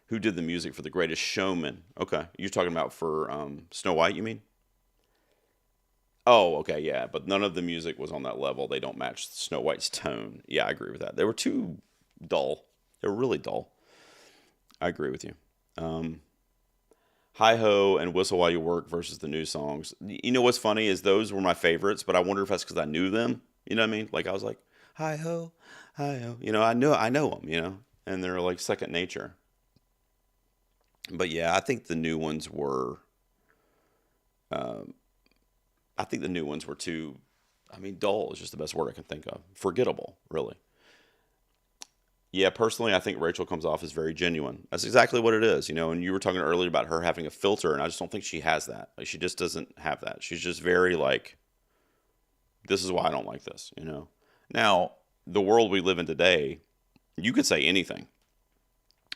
who did the music for The Greatest Showman? Okay, you're talking about for Snow White, you mean? Oh, okay, yeah, but none of the music was on that level. They don't match Snow White's tone. Yeah, I agree with that. They were too dull. They were really dull. I agree with you. Um, Hi Ho and Whistle While You Work versus the new songs. You know what's funny is those were my favorites, but I wonder if that's because I knew them. You know what I mean? Like I was like, Hi Ho, Hi Ho. I know them. And they're like second nature. But yeah, I think the new ones were. Um, I think the new ones were too. I mean, dull is just the best word I can think of. Forgettable, really. Yeah, personally, I think Rachel comes off as very genuine. That's exactly what it is. And you were talking earlier about her having a filter, and I just don't think she has that. Like, she just doesn't have that. She's just very like, this is why I don't like this. Now, the world we live in today, you could say anything.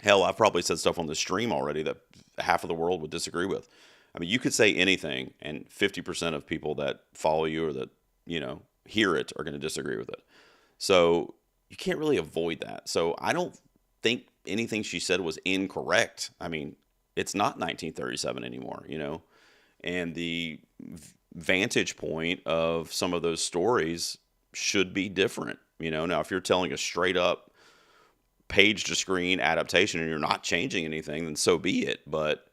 Hell, I've probably said stuff on the stream already that half of the world would disagree with. I mean, you could say anything, and 50% of people that follow you or that, hear it are going to disagree with it. So you can't really avoid that. So I don't think anything she said was incorrect. I mean, it's not 1937 anymore. And the vantage point of some of those stories should be different. Now, if you're telling a straight up page to screen adaptation and you're not changing anything, then so be it. But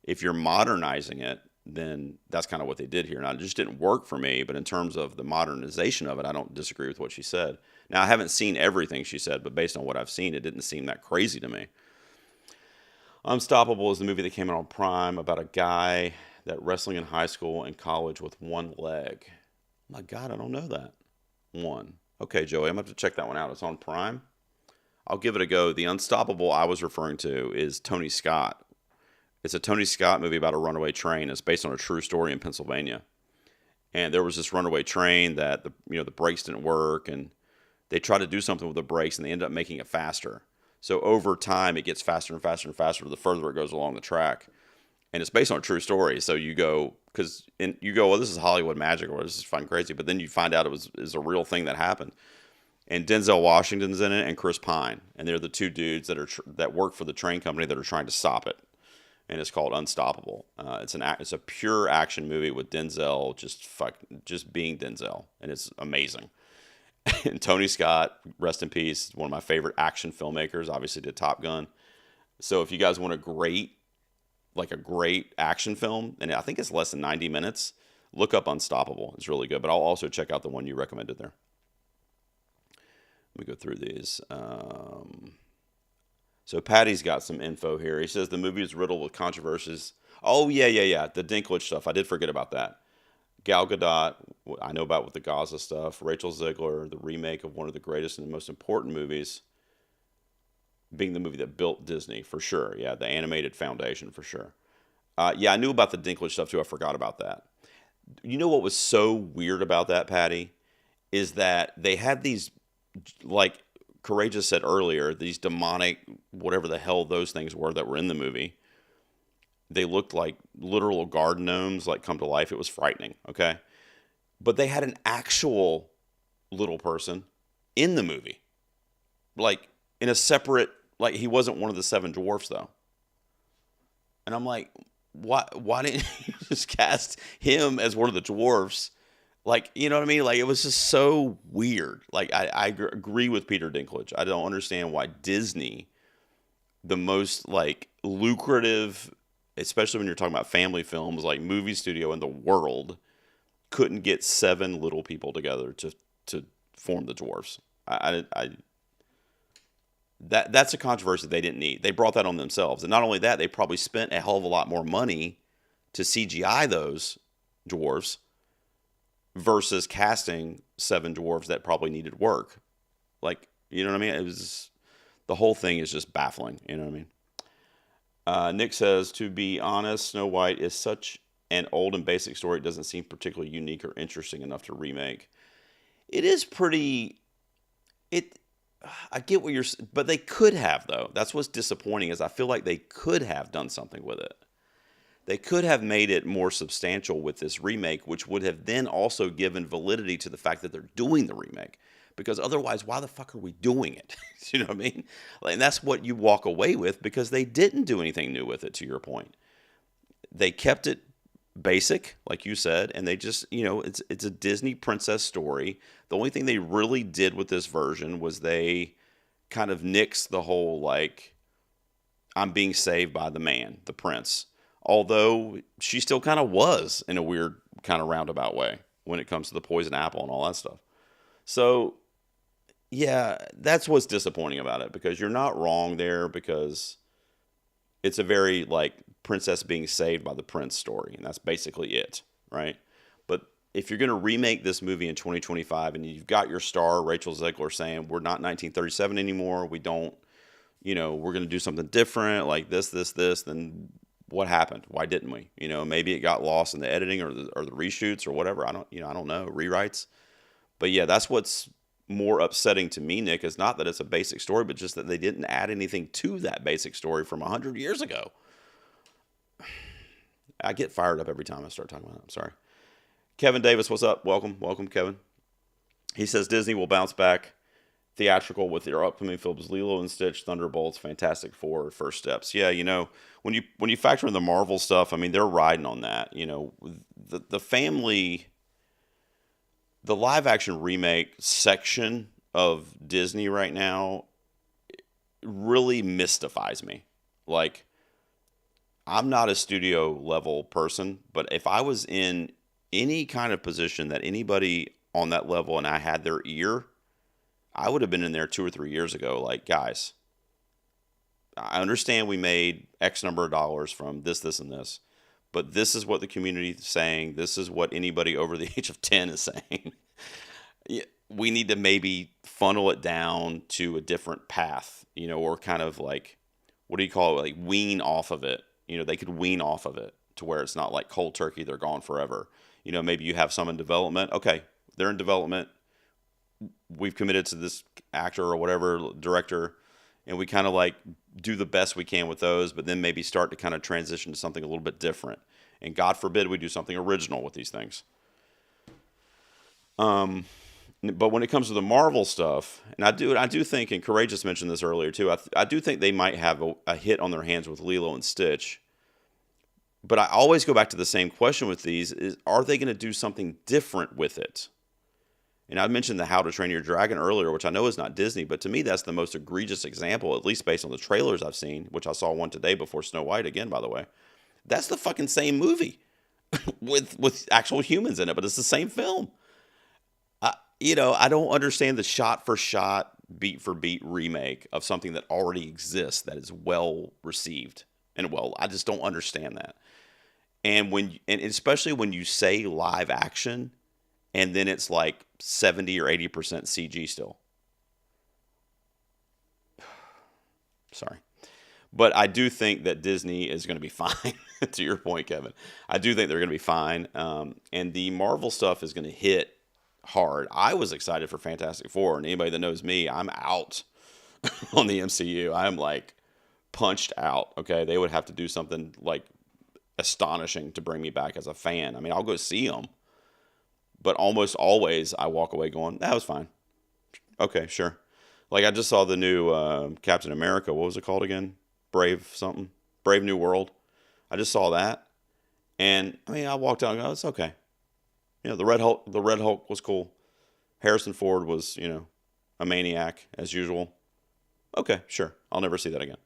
if you're modernizing it, then that's kind of what they did here. And it just didn't work for me. But in terms of the modernization of it, I don't disagree with what she said. Now, I haven't seen everything she said, but based on what I've seen, it didn't seem that crazy to me. Unstoppable is the movie that came out on Prime about a guy that wrestling in high school and college with one leg. My God, I don't know that one. Okay, Joey, I'm going to have to check that one out. It's on Prime. I'll give it a go. The Unstoppable I was referring to is Tony Scott. It's a Tony Scott movie about a runaway train. It's based on a true story in Pennsylvania. And there was this runaway train that the brakes didn't work, and they tried to do something with the brakes, and they ended up making it faster. So over time, it gets faster and faster and faster the further it goes along the track. And it's based on a true story. So you go, well, this is Hollywood magic, or this is fun crazy. But then you find out is a real thing that happened. And Denzel Washington's in it, and Chris Pine, and they're the two dudes that work for the train company that are trying to stop it. And it's called Unstoppable. It's a pure action movie with Denzel just being Denzel, and it's amazing. And Tony Scott, rest in peace, one of my favorite action filmmakers. Obviously, did Top Gun. So if you guys want a great action film, and I think it's less than 90 minutes, look up Unstoppable. It's really good. But I'll also check out the one you recommended there. Let me go through these. So Patty's got some info here. He says the movie is riddled with controversies. Oh, yeah. The Dinklage stuff. I did forget about that. Gal Gadot, I know about with the Gaza stuff. Rachel Zegler, the remake of one of the greatest and most important movies, being the movie that built Disney, for sure. Yeah, the animated foundation, for sure. Yeah, I knew about the Dinklage stuff, too. I forgot about that. You know what was so weird about that, Patty, is that they had these, like Courageous said earlier, these demonic, whatever the hell those things were that were in the movie. They looked like literal garden gnomes, like come to life. It was frightening, okay? But they had an actual little person in the movie. Like, in a separate, like, he wasn't one of the seven dwarfs, though. And I'm like, why didn't you just cast him as one of the dwarfs? Like, you know what I mean? Like, it was just so weird. Like, I agree with Peter Dinklage. I don't understand why Disney, the most, like, lucrative, especially when you're talking about family films, like movie studio in the world, couldn't get seven little people together to form the dwarfs. That's a controversy they didn't need. They brought that on themselves. And not only that, they probably spent a hell of a lot more money to CGI those dwarves versus casting seven dwarves that probably needed work. Like, you know what I mean? The whole thing is just baffling. You know what I mean? Nick says, to be honest, Snow White is such and old and basic story doesn't seem particularly unique or interesting enough to remake. It is pretty. It. I get what you're, but they could have though. That's what's disappointing is I feel like they could have done something with it. They could have made it more substantial with this remake, which would have then also given validity to the fact that they're doing the remake. Because otherwise, why the fuck are we doing it? You know what I mean? And that's what you walk away with because they didn't do anything new with it, to your point. They kept it basic, like you said, and they just, it's a Disney princess story. The only thing they really did with this version was they kind of nixed the whole, like, I'm being saved by the man, the prince. Although she still kind of was in a weird kind of roundabout way when it comes to the poison apple and all that stuff. So, yeah, that's what's disappointing about it because you're not wrong there because it's a very, like, princess being saved by the prince story, and that's basically it, right? But if you're going to remake this movie in 2025 and you've got your star, Rachel Zegler, saying, we're not 1937 anymore, we don't, we're going to do something different, like this, then what happened? Why didn't we? Maybe it got lost in the editing or the reshoots or whatever. I don't know, rewrites. But yeah, that's what's more upsetting to me, Nick, is not that it's a basic story, but just that they didn't add anything to that basic story from 100 years ago. I get fired up every time I start talking about it. I'm sorry. Kevin Davis, what's up? Welcome, Kevin. He says Disney will bounce back theatrical with their upcoming films Lilo and Stitch, Thunderbolts, Fantastic Four, First Steps. Yeah, when you factor in the Marvel stuff, I mean, they're riding on that. The family, the live action remake section of Disney right now really mystifies me. Like, I'm not a studio level person, but if I was in any kind of position that anybody on that level and I had their ear, I would have been in there 2 or 3 years ago. Like, guys, I understand we made X number of dollars from this, and this, but this is what the community is saying. This is what anybody over the age of 10 is saying. We need to maybe funnel it down to a different path, or kind of like, what do you call it? Like wean off of it. They could wean off of it to where it's not like cold turkey, they're gone forever. Maybe you have some in development. Okay, they're in development. We've committed to this actor or whatever, director, and we kind of like do the best we can with those, but then maybe start to kind of transition to something a little bit different. And God forbid we do something original with these things. But when it comes to the Marvel stuff, and I do think, and Courageous mentioned this earlier too, I do think they might have a hit on their hands with Lilo and Stitch. But I always go back to the same question with these, is are they going to do something different with it? And I mentioned the How to Train Your Dragon earlier, which I know is not Disney, but to me that's the most egregious example, at least based on the trailers I've seen, which I saw one today before Snow White again, by the way. That's the fucking same movie with actual humans in it, but it's the same film. I don't understand the shot-for-shot, beat-for-beat remake of something that already exists that is well received. And I just don't understand that. And especially when you say live action, and then it's like 70 or 80% CG still. Sorry. But I do think that Disney is going to be fine, to your point, Kevin. I do think they're going to be fine. And the Marvel stuff is going to hit hard. I was excited for Fantastic Four, and anybody that knows me, I'm out on the MCU. I'm like punched out. Okay, they would have to do something like astonishing to bring me back as a fan. I mean, I'll go see them, but almost always I walk away going, that was fine. Okay, sure. Like I just saw the new Captain America. What was it called again? Brave something. Brave New World. I just saw that, and I mean, I walked out and go, it's okay. The Red Hulk was cool. Harrison Ford was, a maniac as usual. Okay, sure. I'll never see that again.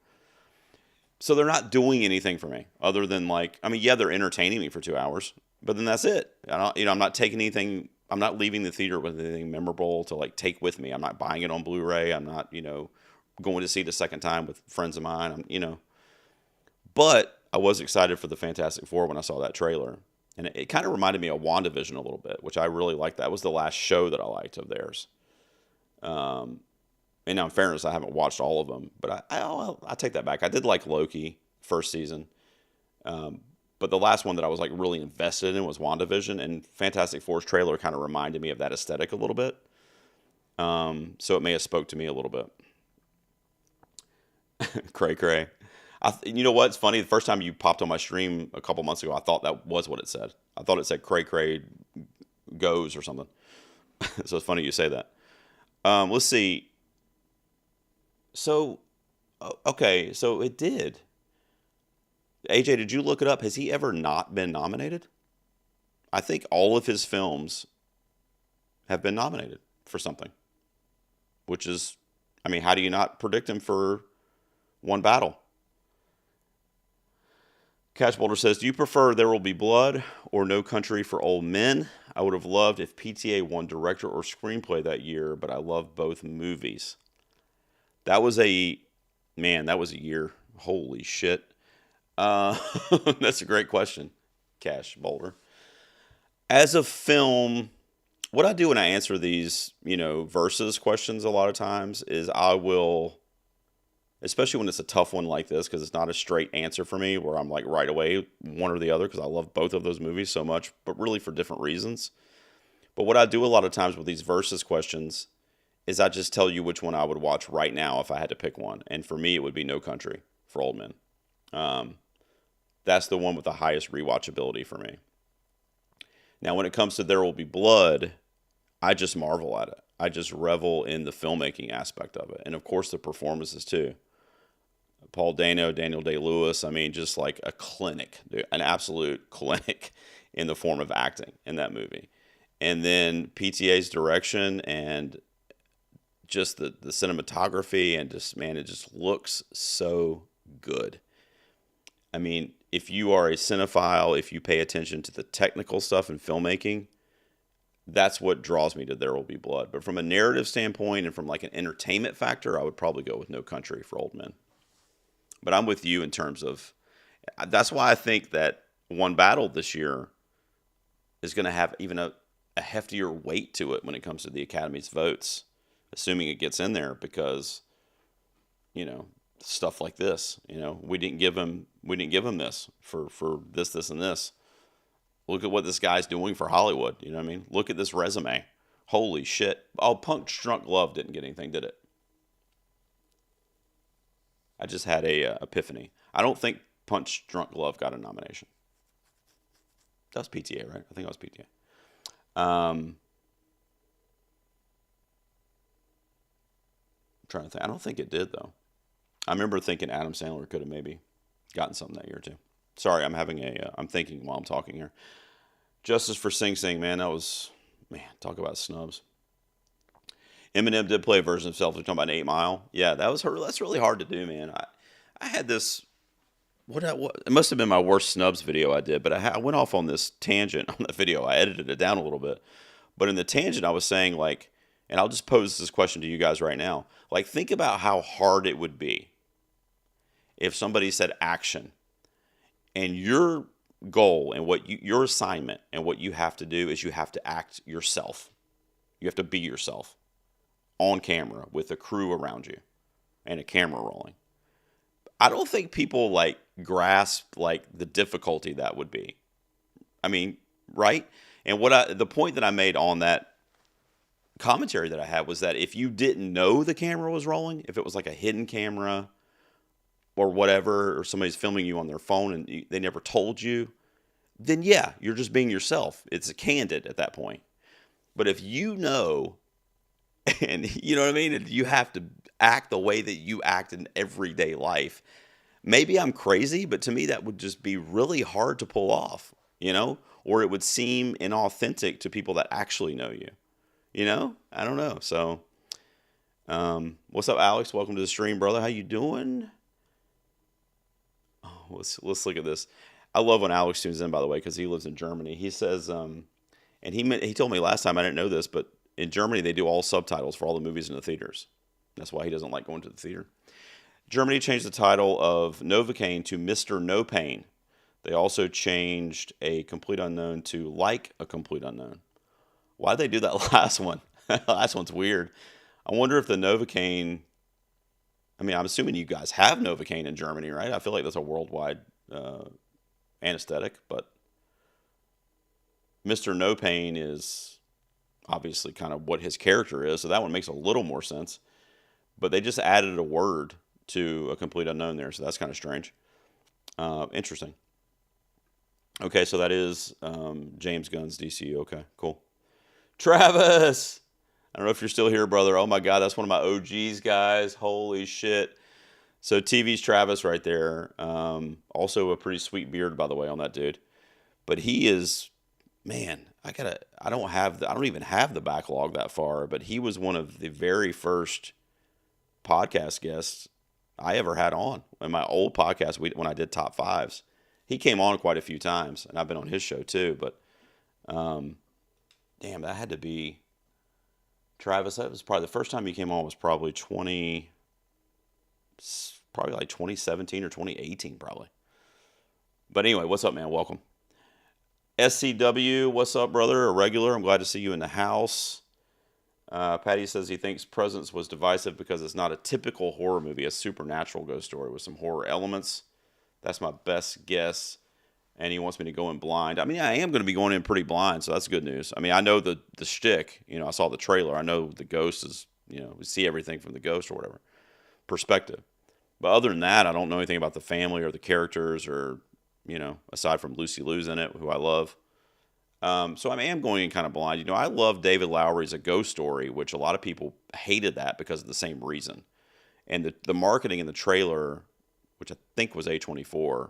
So they're not doing anything for me other than they're entertaining me for 2 hours, but then that's it. I'm not taking anything. I'm not leaving the theater with anything memorable to like take with me. I'm not buying it on Blu-ray. I'm not, going to see it a second time with friends of mine. But I was excited for the Fantastic Four when I saw that trailer. And it kind of reminded me of WandaVision a little bit, which I really liked. That was the last show that I liked of theirs. And now, in fairness, I haven't watched all of them, but I take that back. I did like Loki first season, But the last one that I was like really invested in was WandaVision, and Fantastic Four's trailer kind of reminded me of that aesthetic a little bit. So it may have spoke to me a little bit. Cray cray. You know what? It's funny. The first time you popped on my stream a couple months ago, I thought that was what it said. I thought it said cray cray goes or something. So it's funny you say that. Let's see. So, okay, so it did. AJ, did you look it up? Has he ever not been nominated? I think all of his films have been nominated for something, which is, I mean, how do you not predict him for one battle? Catch Boulder says, do you prefer There Will Be Blood or No Country for Old Men? I would have loved if PTA won director or screenplay that year, but I love both movies. That was a year. Holy shit. That's a great question, Cash Boulder. As a film, what I do when I answer these, versus questions a lot of times is I will, especially when it's a tough one like this, because it's not a straight answer for me where I'm like right away one or the other, because I love both of those movies so much, but really for different reasons. But what I do a lot of times with these versus questions is I just tell you which one I would watch right now if I had to pick one. And for me, it would be No Country for Old Men. That's the one with the highest rewatchability for me. Now, when it comes to There Will Be Blood, I just marvel at it. I just revel in the filmmaking aspect of it. And, of course, the performances, too. Paul Dano, Daniel Day-Lewis, I mean, just like a clinic, an absolute clinic in the form of acting in that movie. And then PTA's direction and just the cinematography and just, man, it just looks so good. I mean, if you are a cinephile, if you pay attention to the technical stuff in filmmaking, that's what draws me to There Will Be Blood. But from a narrative standpoint and from like an entertainment factor, I would probably go with No Country for Old Men. But I'm with you in terms of, that's why I think that One Battle this year is going to have even a heftier weight to it when it comes to the Academy's votes, assuming it gets in there, because, stuff like this, we didn't give him this for this, and this. Look at what this guy's doing for Hollywood. You know what I mean? Look at this resume. Holy shit. Oh, Punch Drunk Love didn't get anything, did it? I just had a epiphany. I don't think Punch Drunk Love got a nomination. That was PTA, right? I think that was PTA. I'm trying to think. I don't think it did, though. I remember thinking Adam Sandler could have maybe gotten something that year, too. Sorry, I'm thinking while I'm talking here. Justice for Sing Sing, man, talk about snubs. Eminem did play a version of himself. We're talking about 8 Mile. Yeah, that's really hard to do, man. I had this, it must have been my worst snubs video I did, but I went off on this tangent on the video. I edited it down a little bit. But in the tangent, I was saying, like, and I'll just pose this question to you guys right now. Like, think about how hard it would be if somebody said action, and your goal and your assignment and what you have to do is you have to act yourself. You have to be yourself on camera with a crew around you and a camera rolling. I don't think people like grasp like the difficulty that would be. I mean, right? And the point that I made on that commentary that I had was that if you didn't know the camera was rolling, if it was like a hidden camera or whatever, or somebody's filming you on their phone and they never told you, then yeah, you're just being yourself. It's candid at that point. But if you know, and you know what I mean, and you have to act the way that you act in everyday life, maybe I'm crazy, but to me that would just be really hard to pull off, or it would seem inauthentic to people that actually know you. I don't know. So, what's up, Alex? Welcome to the stream, brother. How you doing? Oh, let's look at this. I love when Alex tunes in, by the way, because he lives in Germany. He says, and he told me last time, I didn't know this, but in Germany they do all subtitles for all the movies in the theaters. That's why he doesn't like going to the theater. Germany changed the title of Novocaine to Mr. No Pain. They also changed A Complete Unknown to Like a Complete Unknown. Why did they do that last one? That last one's weird. I wonder if the Novocaine, I mean, I'm assuming you guys have Novocaine in Germany, right? I feel like that's a worldwide anesthetic, but Mr. No Pain is obviously kind of what his character is, so that one makes a little more sense. But they just added a word to A Complete Unknown there, so that's kind of strange. Interesting. Okay, so that is James Gunn's DCU. Okay, cool. Travis! I don't know if you're still here, brother. Oh my God, that's one of my OGs, guys. Holy shit. So TV's Travis right there. Also a pretty sweet beard, by the way, on that dude. But he is, man, I don't even have the backlog that far, but he was one of the very first podcast guests I ever had on in my old podcast when I did top fives. He came on quite a few times, and I've been on his show too. But damn, that had to be Travis. That was probably the first time he came on was probably like 2017 or 2018, probably. But anyway, what's up, man? Welcome. SCW, what's up, brother? A regular. I'm glad to see you in the house. Patty says he thinks Presence was divisive because it's not a typical horror movie, a supernatural ghost story with some horror elements. That's my best guess. And he wants me to go in blind. I mean, I am going to be going in pretty blind, so that's good news. I mean, I know the shtick. I saw the trailer. I know the ghost is, we see everything from the ghost or whatever perspective. But other than that, I don't know anything about the family or the characters or, aside from Lucy Liu's in it, who I love. So I am going in kind of blind. I love David Lowery's A Ghost Story, which a lot of people hated that because of the same reason. And the marketing in the trailer, which I think was A24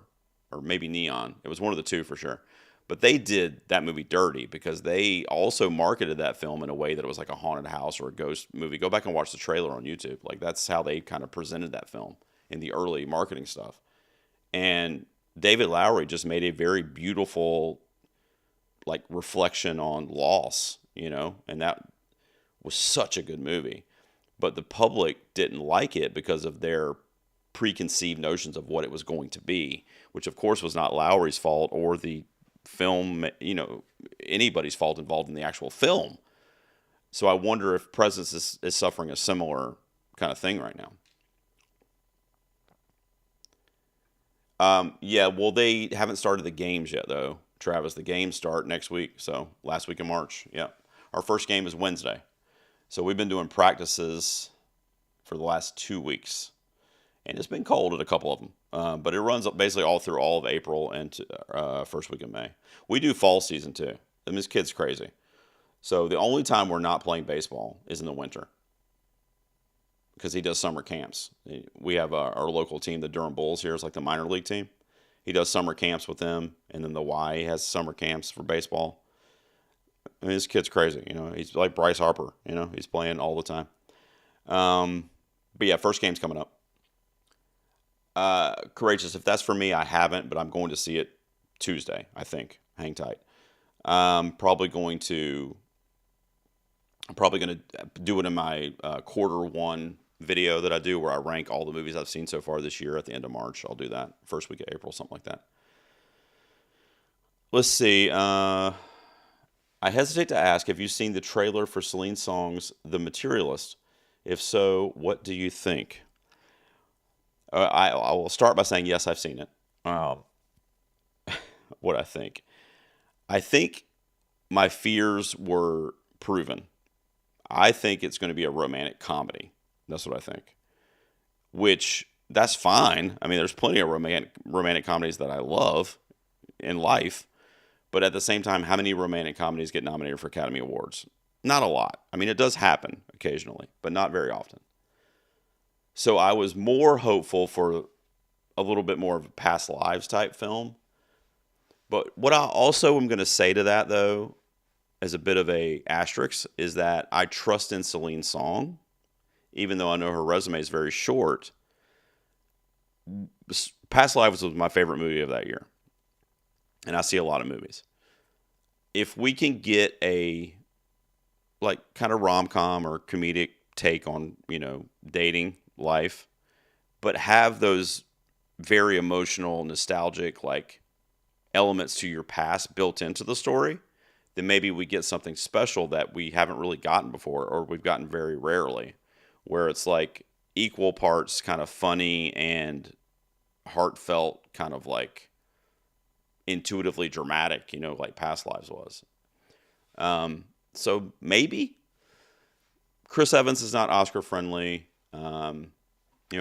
or maybe Neon, it was one of the two for sure. But they did that movie dirty because they also marketed that film in a way that it was like a haunted house or a ghost movie. Go back and watch the trailer on YouTube. Like, that's how they kind of presented that film in the early marketing stuff. And David Lowery just made a very beautiful, like, reflection on loss, and that was such a good movie. But the public didn't like it because of their preconceived notions of what it was going to be, which of course was not Lowery's fault or the film, anybody's fault involved in the actual film. So I wonder if Presence is suffering a similar kind of thing right now. Yeah, well, they haven't started the games yet, though, Travis. The games start next week, so last week in March. Yeah, our first game is Wednesday. So we've been doing practices for the last 2 weeks, and it's been cold at a couple of them. But it runs basically all through all of April and first week of May. We do fall season too. And this kid's crazy. So the only time we're not playing baseball is in the winter, because he does summer camps. We have our local team, the Durham Bulls here, is like the minor league team. He does summer camps with them, and then the Y has summer camps for baseball. I mean, this kid's crazy. He's like Bryce Harper. He's playing all the time. But yeah, first game's coming up. Courageous, if that's for me, I haven't, but I'm going to see it Tuesday, I think. Hang tight. I'm probably going to do it in my quarter one video that I do, where I rank all the movies I've seen so far this year at the end of March. I'll do that first week of April, something like that. Let's see. I hesitate to ask, have you seen the trailer for Celine Song's The Materialist? If so, what do you think? I will start by saying, yes, I've seen it. What I think. I think my fears were proven. I think it's going to be a romantic comedy. That's what I think. Which, that's fine. I mean, there's plenty of romantic comedies that I love in life. But at the same time, how many romantic comedies get nominated for Academy Awards? Not a lot. I mean, it does happen occasionally, but not very often. So I was more hopeful for a little bit more of a past lives type film. But what I also am going to say to that, though, as a bit of a asterisk, is that I trust in Celine Song, even though I know her resume is very short. Past Lives was my favorite movie of that year. And I see a lot of movies. If we can get a, like, kind of rom-com or comedic take on, dating life, but have those very emotional, nostalgic, like, elements to your past built into the story, then maybe we get something special that we haven't really gotten before, or we've gotten very rarely, where it's like equal parts kind of funny and heartfelt, kind of like intuitively dramatic, like Past Lives was. So maybe Chris Evans is not Oscar friendly.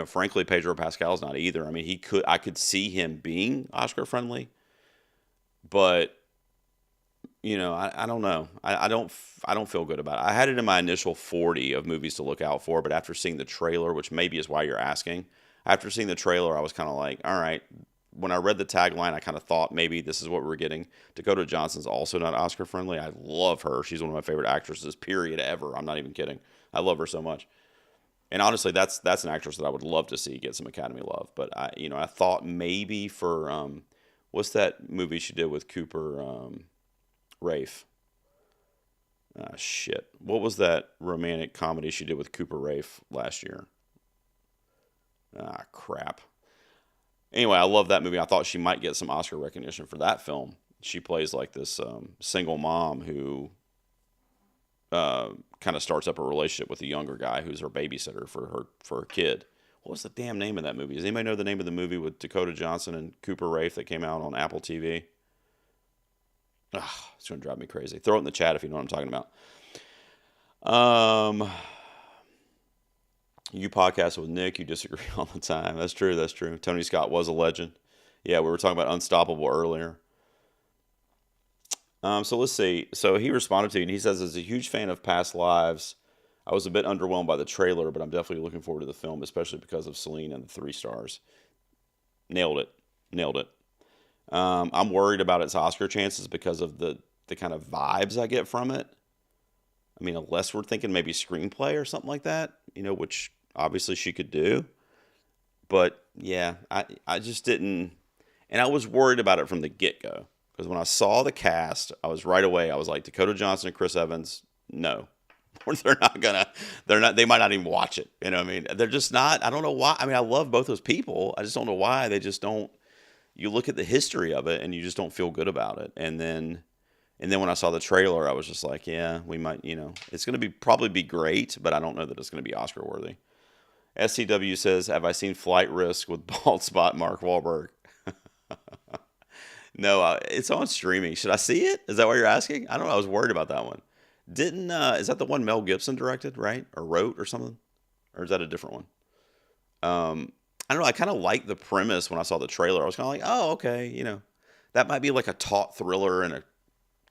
Frankly, Pedro Pascal's not either. I mean, I could see him being Oscar friendly, but I don't know. I don't feel good about it. I had it in my initial 40 of movies to look out for, but after seeing the trailer, which maybe is why you're asking, after seeing the trailer, I was kind of like, all right. When I read the tagline, I kind of thought maybe this is what we're getting. Dakota Johnson's also not Oscar friendly. I love her. She's one of my favorite actresses, period, ever. I'm not even kidding. I love her so much. And honestly, that's an actress that I would love to see get some Academy love. But I thought maybe for what's that movie she did with Cooper Rafe? Shit. What was that romantic comedy she did with Cooper Rafe last year? Crap. Anyway, I love that movie. I thought she might get some Oscar recognition for that film. She plays like this single mom who kind of starts up a relationship with a younger guy who's her babysitter for her kid. What was the damn name of that movie? Does anybody know the name of the movie with Dakota Johnson and Cooper Rafe that came out on Apple TV? It's going to drive me crazy. Throw it in the chat if you know what I'm talking about. You podcast with Nick, you disagree all the time. That's true. Tony Scott was a legend. Yeah, we were talking about Unstoppable earlier. So let's see. So he responded to you, and he says, as a huge fan of Past Lives, I was a bit underwhelmed by the trailer, but I'm definitely looking forward to the film, especially because of Celine and the 3 stars. Nailed it. I'm worried about its Oscar chances because of the kind of vibes I get from it. I mean, unless we're thinking maybe screenplay or something like that, which obviously she could do. But yeah, I just didn't, and I was worried about it from the get-go. Because when I saw the cast, I was like, Dakota Johnson and Chris Evans, no. They might not even watch it. You know what I mean? They're just not, I don't know why. I mean, I love both those people. I just don't know why they just don't, you look at the history of it and you just don't feel good about it. And then when I saw the trailer, I was just like, yeah, we might, it's going to probably be great, but I don't know that it's going to be Oscar worthy. SCW says, have I seen Flight Risk with bald spot Mark Wahlberg? No, it's on streaming. Should I see it? Is that what you're asking? I don't know. I was worried about that one. Is that the one Mel Gibson directed, right? Or wrote or something? Or is that a different one? I don't know. I kind of liked the premise when I saw the trailer. I was kind of like, oh, okay. That might be like a taut thriller and a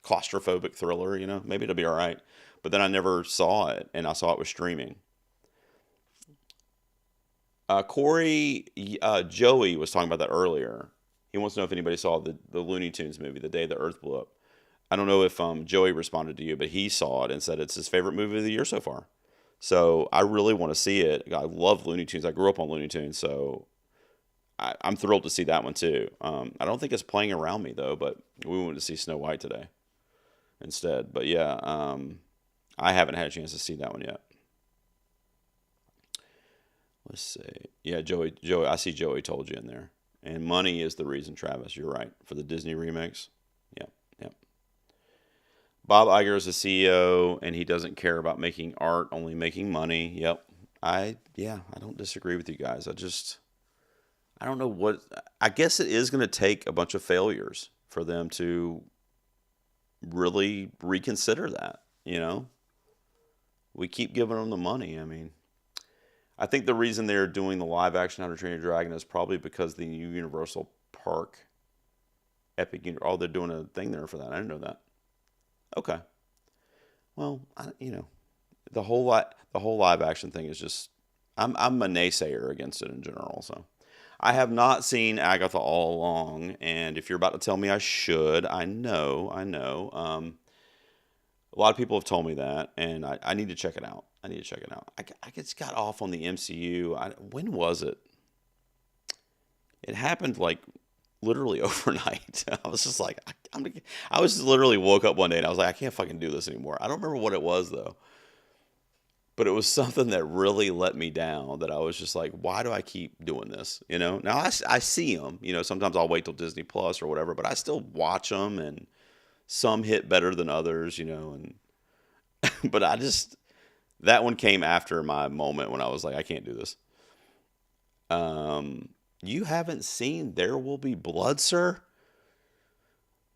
claustrophobic thriller, maybe it'll be all right. But then I never saw it, and I saw it was streaming. Corey, Joey was talking about that earlier. He wants to know if anybody saw the Looney Tunes movie, The Day the Earth Blew Up. I don't know if Joey responded to you, but he saw it and said it's his favorite movie of the year so far. So I really want to see it. I love Looney Tunes. I grew up on Looney Tunes, so I'm thrilled to see that one too. I don't think it's playing around me though, but we went to see Snow White today instead. But yeah, I haven't had a chance to see that one yet. Let's see. Yeah, Joey, I see Joey told you in there. And money is the reason, Travis. You're right. For the Disney remakes. Yep. Bob Iger is the CEO, and he doesn't care about making art, only making money. Yep. I don't disagree with you guys. I don't know what, I guess it is going to take a bunch of failures for them to really reconsider that, We keep giving them the money. I mean, I think the reason they're doing the live action How to Train Your Dragon is probably because the new Universal Park they're doing a thing there for that. I didn't know that. Okay. Well, the whole live action thing is just, I'm a naysayer against it in general. So I have not seen Agatha all along, and if you're about to tell me I should, I know. A lot of people have told me that, and I need to check it out. I just got off on the MCU. When was it? It happened like literally overnight. I was just like, I was literally woke up one day and I was like, I can't fucking do this anymore. I don't remember what it was though, but it was something that really let me down. That I was just like, why do I keep doing this? Now I see them. Sometimes I'll wait till Disney Plus or whatever, but I still watch them, and some hit better than others. And but that one came after my moment when I was like, I can't do this. You haven't seen There Will Be Blood, sir?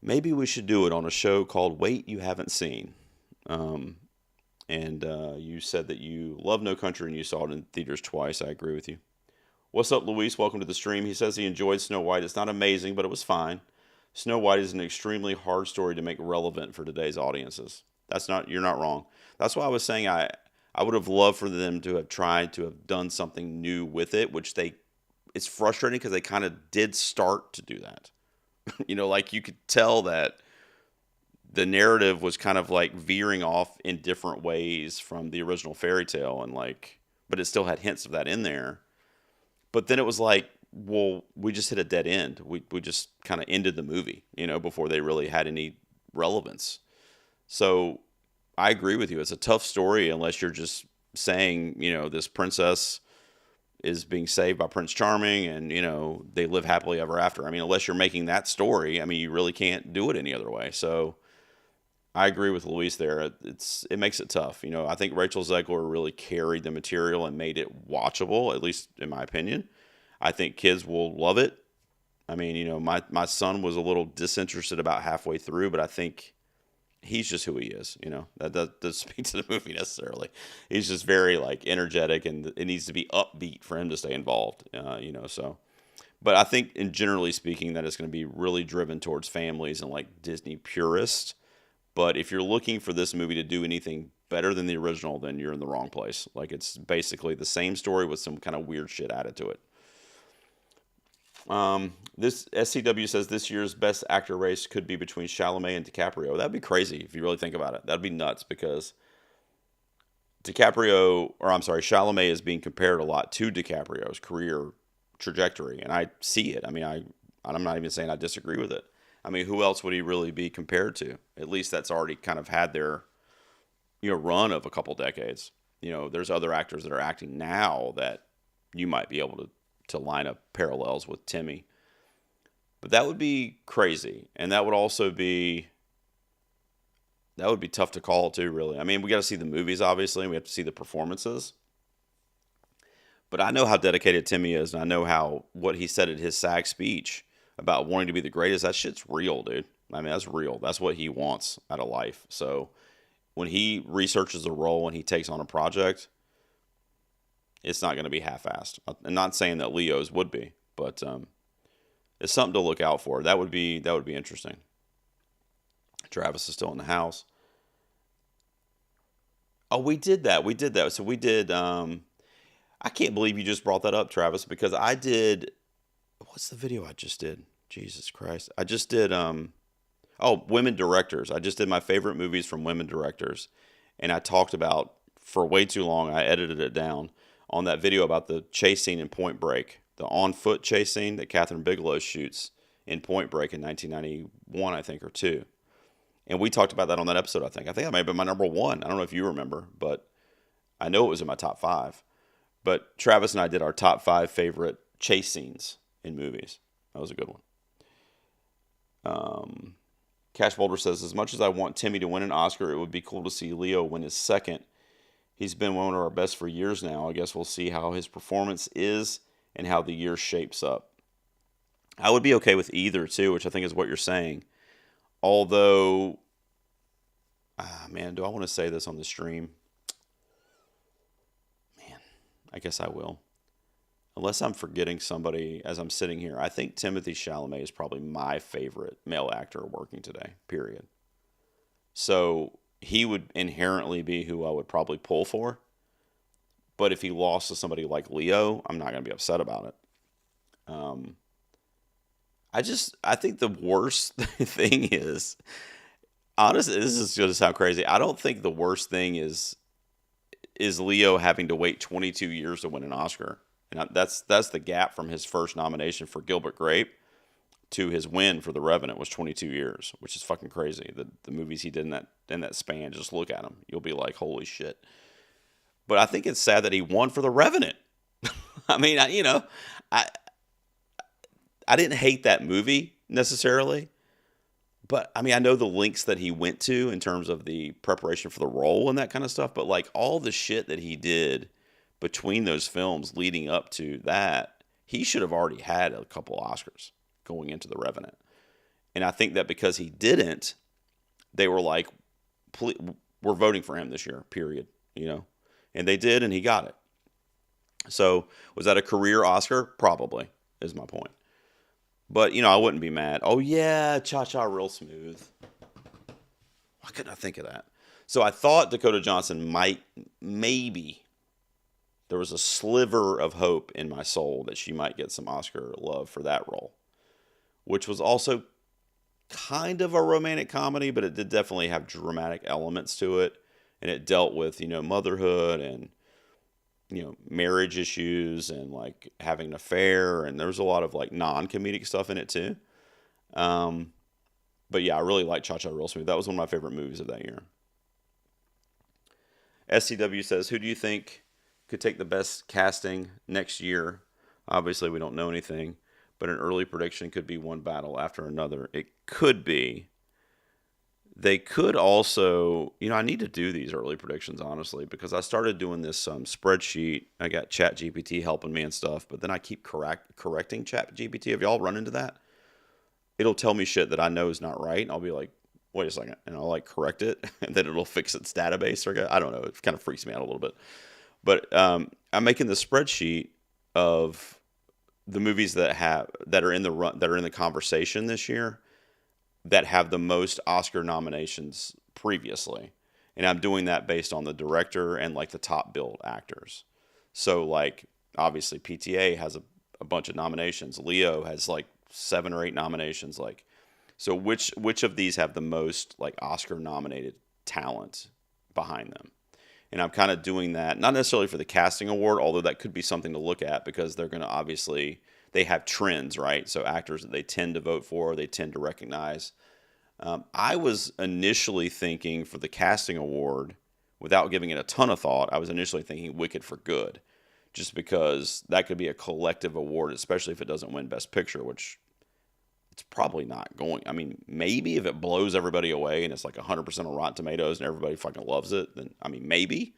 Maybe we should do it on a show called Wait You Haven't Seen. And you said that you love No Country and you saw it in theaters twice. I agree with you. What's up, Luis? Welcome to the stream. He says he enjoyed Snow White. It's not amazing, but it was fine. Snow White is an extremely hard story to make relevant for today's audiences. You're not wrong. That's why I was saying I would have loved for them to have tried to have done something new with it, it's frustrating because they kind of did start to do that. Like you could tell that the narrative was kind of like veering off in different ways from the original fairy tale but it still had hints of that in there. But then it was like, well, we just hit a dead end. We just kind of ended the movie, before they really had any relevance. So I agree with you. It's a tough story unless you're just saying, this princess is being saved by Prince Charming and, they live happily ever after. I mean, unless you're making that story, I mean, you really can't do it any other way. So I agree with Luis there. It makes it tough. I think Rachel Zegler really carried the material and made it watchable, at least in my opinion. I think kids will love it. I mean, my son was a little disinterested about halfway through, but I think he's just who he is. That doesn't speak to the movie necessarily. He's just very energetic, and it needs to be upbeat for him to stay involved. So. But I think, in generally speaking, that it's going to be really driven towards families and Disney purists. But if you're looking for this movie to do anything better than the original, then you're in the wrong place. It's basically the same story with some kind of weird shit added to it. This SCW says this year's best actor race could be between Chalamet and DiCaprio. That'd be crazy if you really think about it. That'd be nuts because Chalamet is being compared a lot to DiCaprio's career trajectory, and I see it. I mean, I'm not even saying I disagree with it. I mean, who else would he really be compared to? At least that's already kind of had their, run of a couple decades. There's other actors that are acting now that you might be able to line up parallels with Timmy. But that would be crazy. And that would also be tough to call too, really. I mean, we got to see the movies, obviously, and we have to see the performances. But I know how dedicated Timmy is, and I know what he said at his SAG speech about wanting to be the greatest. That shit's real, dude. I mean, that's real. That's what he wants out of life. So when he researches a role and he takes on a project, it's not going to be half-assed. I'm not saying that Leo's would be, but it's something to look out for. That would be interesting. Travis is still in the house. Oh, we did that. So we did. I can't believe you just brought that up, Travis, because I did. What's the video I just did? Jesus Christ. I just did, women directors. I just did my favorite movies from women directors. And I talked about, for way too long, I edited it down on that video about the chase scene in Point Break. The on-foot chase scene that Catherine Bigelow shoots in Point Break in 1991, I think, or 2. And we talked about that on that episode, I think. I think that may have been my number 1. I don't know if you remember, but I know it was in my top 5. But Travis and I did our top 5 favorite chase scenes in movies. That was a good one. Cash Boulder says, as much as I want Timmy to win an Oscar, it would be cool to see Leo win his second. He's been one of our best for years now. I guess we'll see how his performance is and how the year shapes up. I would be okay with either, too, which I think is what you're saying. Although, man, do I want to say this on the stream? Man, I guess I will. Unless I'm forgetting somebody as I'm sitting here, I think Timothée Chalamet is probably my favorite male actor working today, period. So he would inherently be who I would probably pull for. But if he lost to somebody like Leo, I'm not going to be upset about it. I think the worst thing is, honestly, this is going to sound crazy. I don't think the worst thing is Leo having to wait 22 years to win an Oscar. And that's the gap from his first nomination for Gilbert Grape to his win for The Revenant was 22 years, which is fucking crazy. The movies he did in that span, just look at them. You'll be like, holy shit. But I think it's sad that he won for The Revenant. I mean, I didn't hate that movie necessarily. But, I mean, I know the links that he went to in terms of the preparation for the role and that kind of stuff. But, all the shit that he did between those films leading up to that, he should have already had a couple Oscars going into The Revenant. And I think that because he didn't, they were like, we're voting for him this year, period. You know, and they did, and he got it. So was that a career Oscar? Probably, is my point. But I wouldn't be mad. Oh yeah, Cha Cha Real Smooth. Why couldn't I think of that? So I thought Dakota Johnson might, maybe, there was a sliver of hope in my soul that she might get some Oscar love for that role, which was also kind of a romantic comedy, but it did definitely have dramatic elements to it, and it dealt with motherhood and marriage issues and like having an affair, and there was a lot of like non-comedic stuff in it too. Um, but yeah, I really like Cha Cha Real Smooth. That was one of my favorite movies of that year. SCW says, who do you think could take the best casting next year? Obviously, we don't know anything, but an early prediction could be one battle after another. It could be. They could also, I need to do these early predictions, honestly, because I started doing this spreadsheet. I got ChatGPT helping me and stuff, but then I keep correcting ChatGPT. Have y'all run into that? It'll tell me shit that I know is not right. And I'll be like, wait a second. And I'll like correct it, and then it'll fix its database. Or I don't know. It kind of freaks me out a little bit. But I'm making the spreadsheet of the movies that are in the conversation this year, that have the most Oscar nominations previously. And I'm doing that based on the director and like the top billed actors. So like obviously PTA has a bunch of nominations. Leo has like 7 or 8 nominations. Like, so which of these have the most like Oscar nominated talent behind them? And I'm kind of doing that, not necessarily for the casting award, although that could be something to look at because they're going to obviously, they have trends, right? So actors that they tend to vote for, they tend to recognize. I was initially thinking for the casting award, without giving it a ton of thought, I was initially thinking Wicked for Good, just because that could be a collective award, especially if it doesn't win Best Picture, which it's probably not going. I mean, maybe if it blows everybody away and it's like 100% on Rotten Tomatoes and everybody fucking loves it, then I mean, maybe.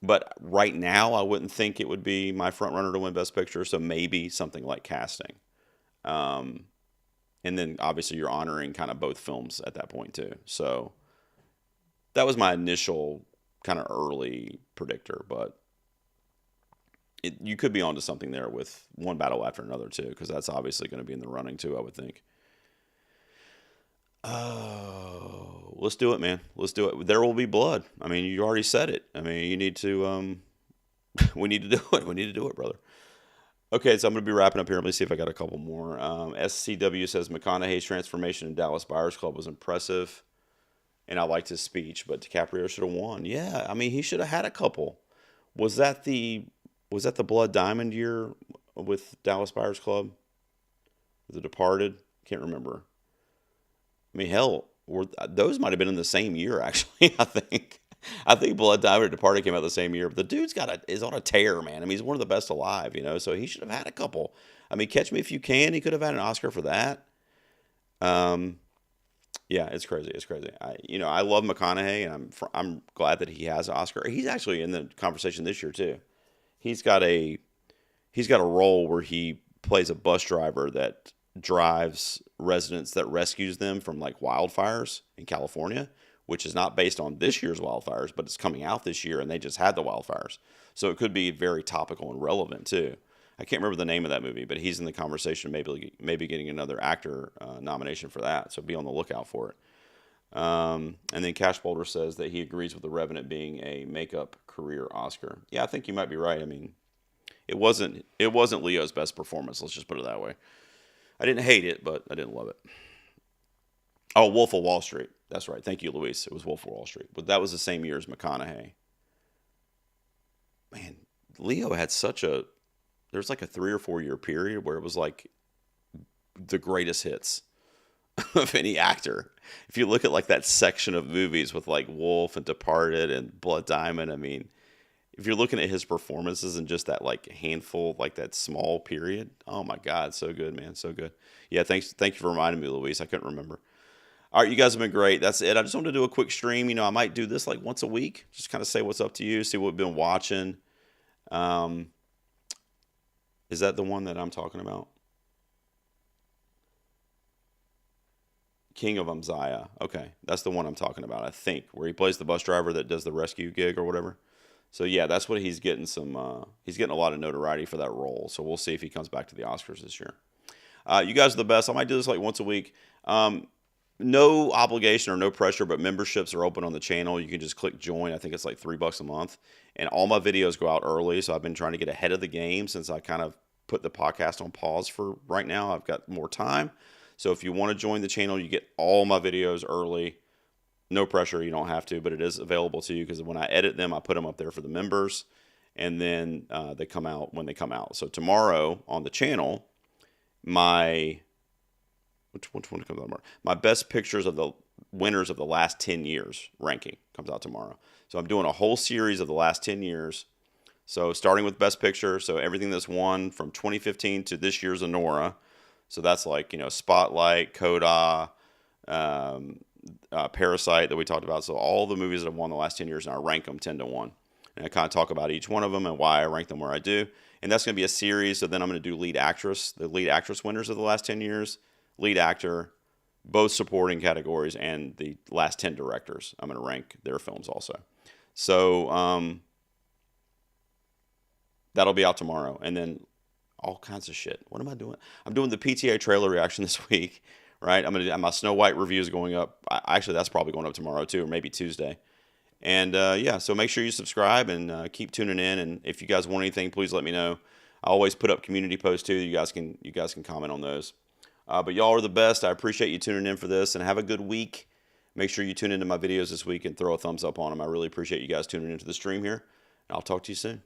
But right now, I wouldn't think it would be my front runner to win Best Picture. So maybe something like casting. Um, and then obviously you're honoring kind of both films at that point too. So that was my initial kind of early predictor, but you could be onto something there with one battle after another too, because that's obviously going to be in the running too, I would think. Oh, let's do it, man. Let's do it. There will be blood. I mean, you already said it. I mean, you need to. We need to do it. We need to do it, brother. Okay, so I'm going to be wrapping up here. Let me see if I got a couple more. SCW says McConaughey's transformation in Dallas Buyers Club was impressive, and I liked his speech, but DiCaprio should have won. Yeah, I mean, he should have had a couple. Was that the Blood Diamond year with Dallas Buyers Club? The Departed? Can't remember. I mean, hell, those might have been in the same year, actually. I think Blood Diamond and Departed came out the same year. But the dude's is on a tear, man. I mean, he's one of the best alive, so he should have had a couple. I mean, Catch Me If You Can, he could have had an Oscar for that. Um, yeah, it's crazy. It's crazy. I love McConaughey, and I'm glad that he has an Oscar. He's actually in the conversation this year too. He's got a he's got a role where he plays a bus driver that drives residents that rescues them from like wildfires in California, which is not based on this year's wildfires, but it's coming out this year and they just had the wildfires. So it could be very topical and relevant too. I can't remember the name of that movie, but he's in the conversation, maybe getting another actor nomination for that. So be on the lookout for it. And then Cash Boulder says that he agrees with The Revenant being a makeup career Oscar. Yeah, I think you might be right. I mean, it wasn't Leo's best performance. Let's just put it that way. I didn't hate it, but I didn't love it. Oh, Wolf of Wall Street. That's right. Thank you, Luis. It was Wolf of Wall Street. But that was the same year as McConaughey. Man, Leo had there's like a 3 or 4 year period where it was like the greatest hits of any actor. If you look at like that section of movies with like Wolf and Departed and Blood Diamond, I mean, if you're looking at his performances in just that like handful, like that small period, oh my God, so good, man, so good. Yeah, thank you for reminding me, Luis. I couldn't remember. All right, you guys have been great. That's it. I just wanted to do a quick stream. I might do this like once a week. Just kind of say what's up to you, see what we've been watching. Um, is that the one that I'm talking about? King of Umziah. Okay, that's the one I'm talking about, I think, where he plays the bus driver that does the rescue gig or whatever. So yeah, that's what he's getting he's getting a lot of notoriety for that role. So we'll see if he comes back to the Oscars this year. You guys are the best. I might do this like once a week. No obligation or no pressure, but memberships are open on the channel. You can just click join. I think it's like $3 a month. And all my videos go out early. So I've been trying to get ahead of the game since I kind of put the podcast on pause for right now. I've got more time. So if you want to join the channel, you get all my videos early. No pressure. You don't have to, but it is available to you because when I edit them, I put them up there for the members. And then they come out when they come out. So tomorrow on the channel, which one comes out tomorrow? My best pictures of the winners of the last 10 years ranking comes out tomorrow. So I'm doing a whole series of the last 10 years. So starting with best picture, so everything that's won from 2015 to this year's Anora. So that's like, Spotlight, Coda, Parasite that we talked about. So all the movies that have won the last 10 years, and I rank them 10 to 1. And I kind of talk about each one of them and why I rank them where I do. And that's going to be a series. So then I'm going to do the lead actress winners of the last 10 years, lead actor, both supporting categories, and the last 10 directors. I'm going to rank their films also. So that'll be out tomorrow. And then all kinds of shit. What am I doing? I'm doing the PTA trailer reaction this week, right? My Snow White review is going up. Actually, that's probably going up tomorrow too, or maybe Tuesday. And yeah, so make sure you subscribe and keep tuning in. And if you guys want anything, please let me know. I always put up community posts too. You guys can comment on those. But y'all are the best. I appreciate you tuning in for this, and have a good week. Make sure you tune into my videos this week and throw a thumbs up on them. I really appreciate you guys tuning into the stream here. And I'll talk to you soon.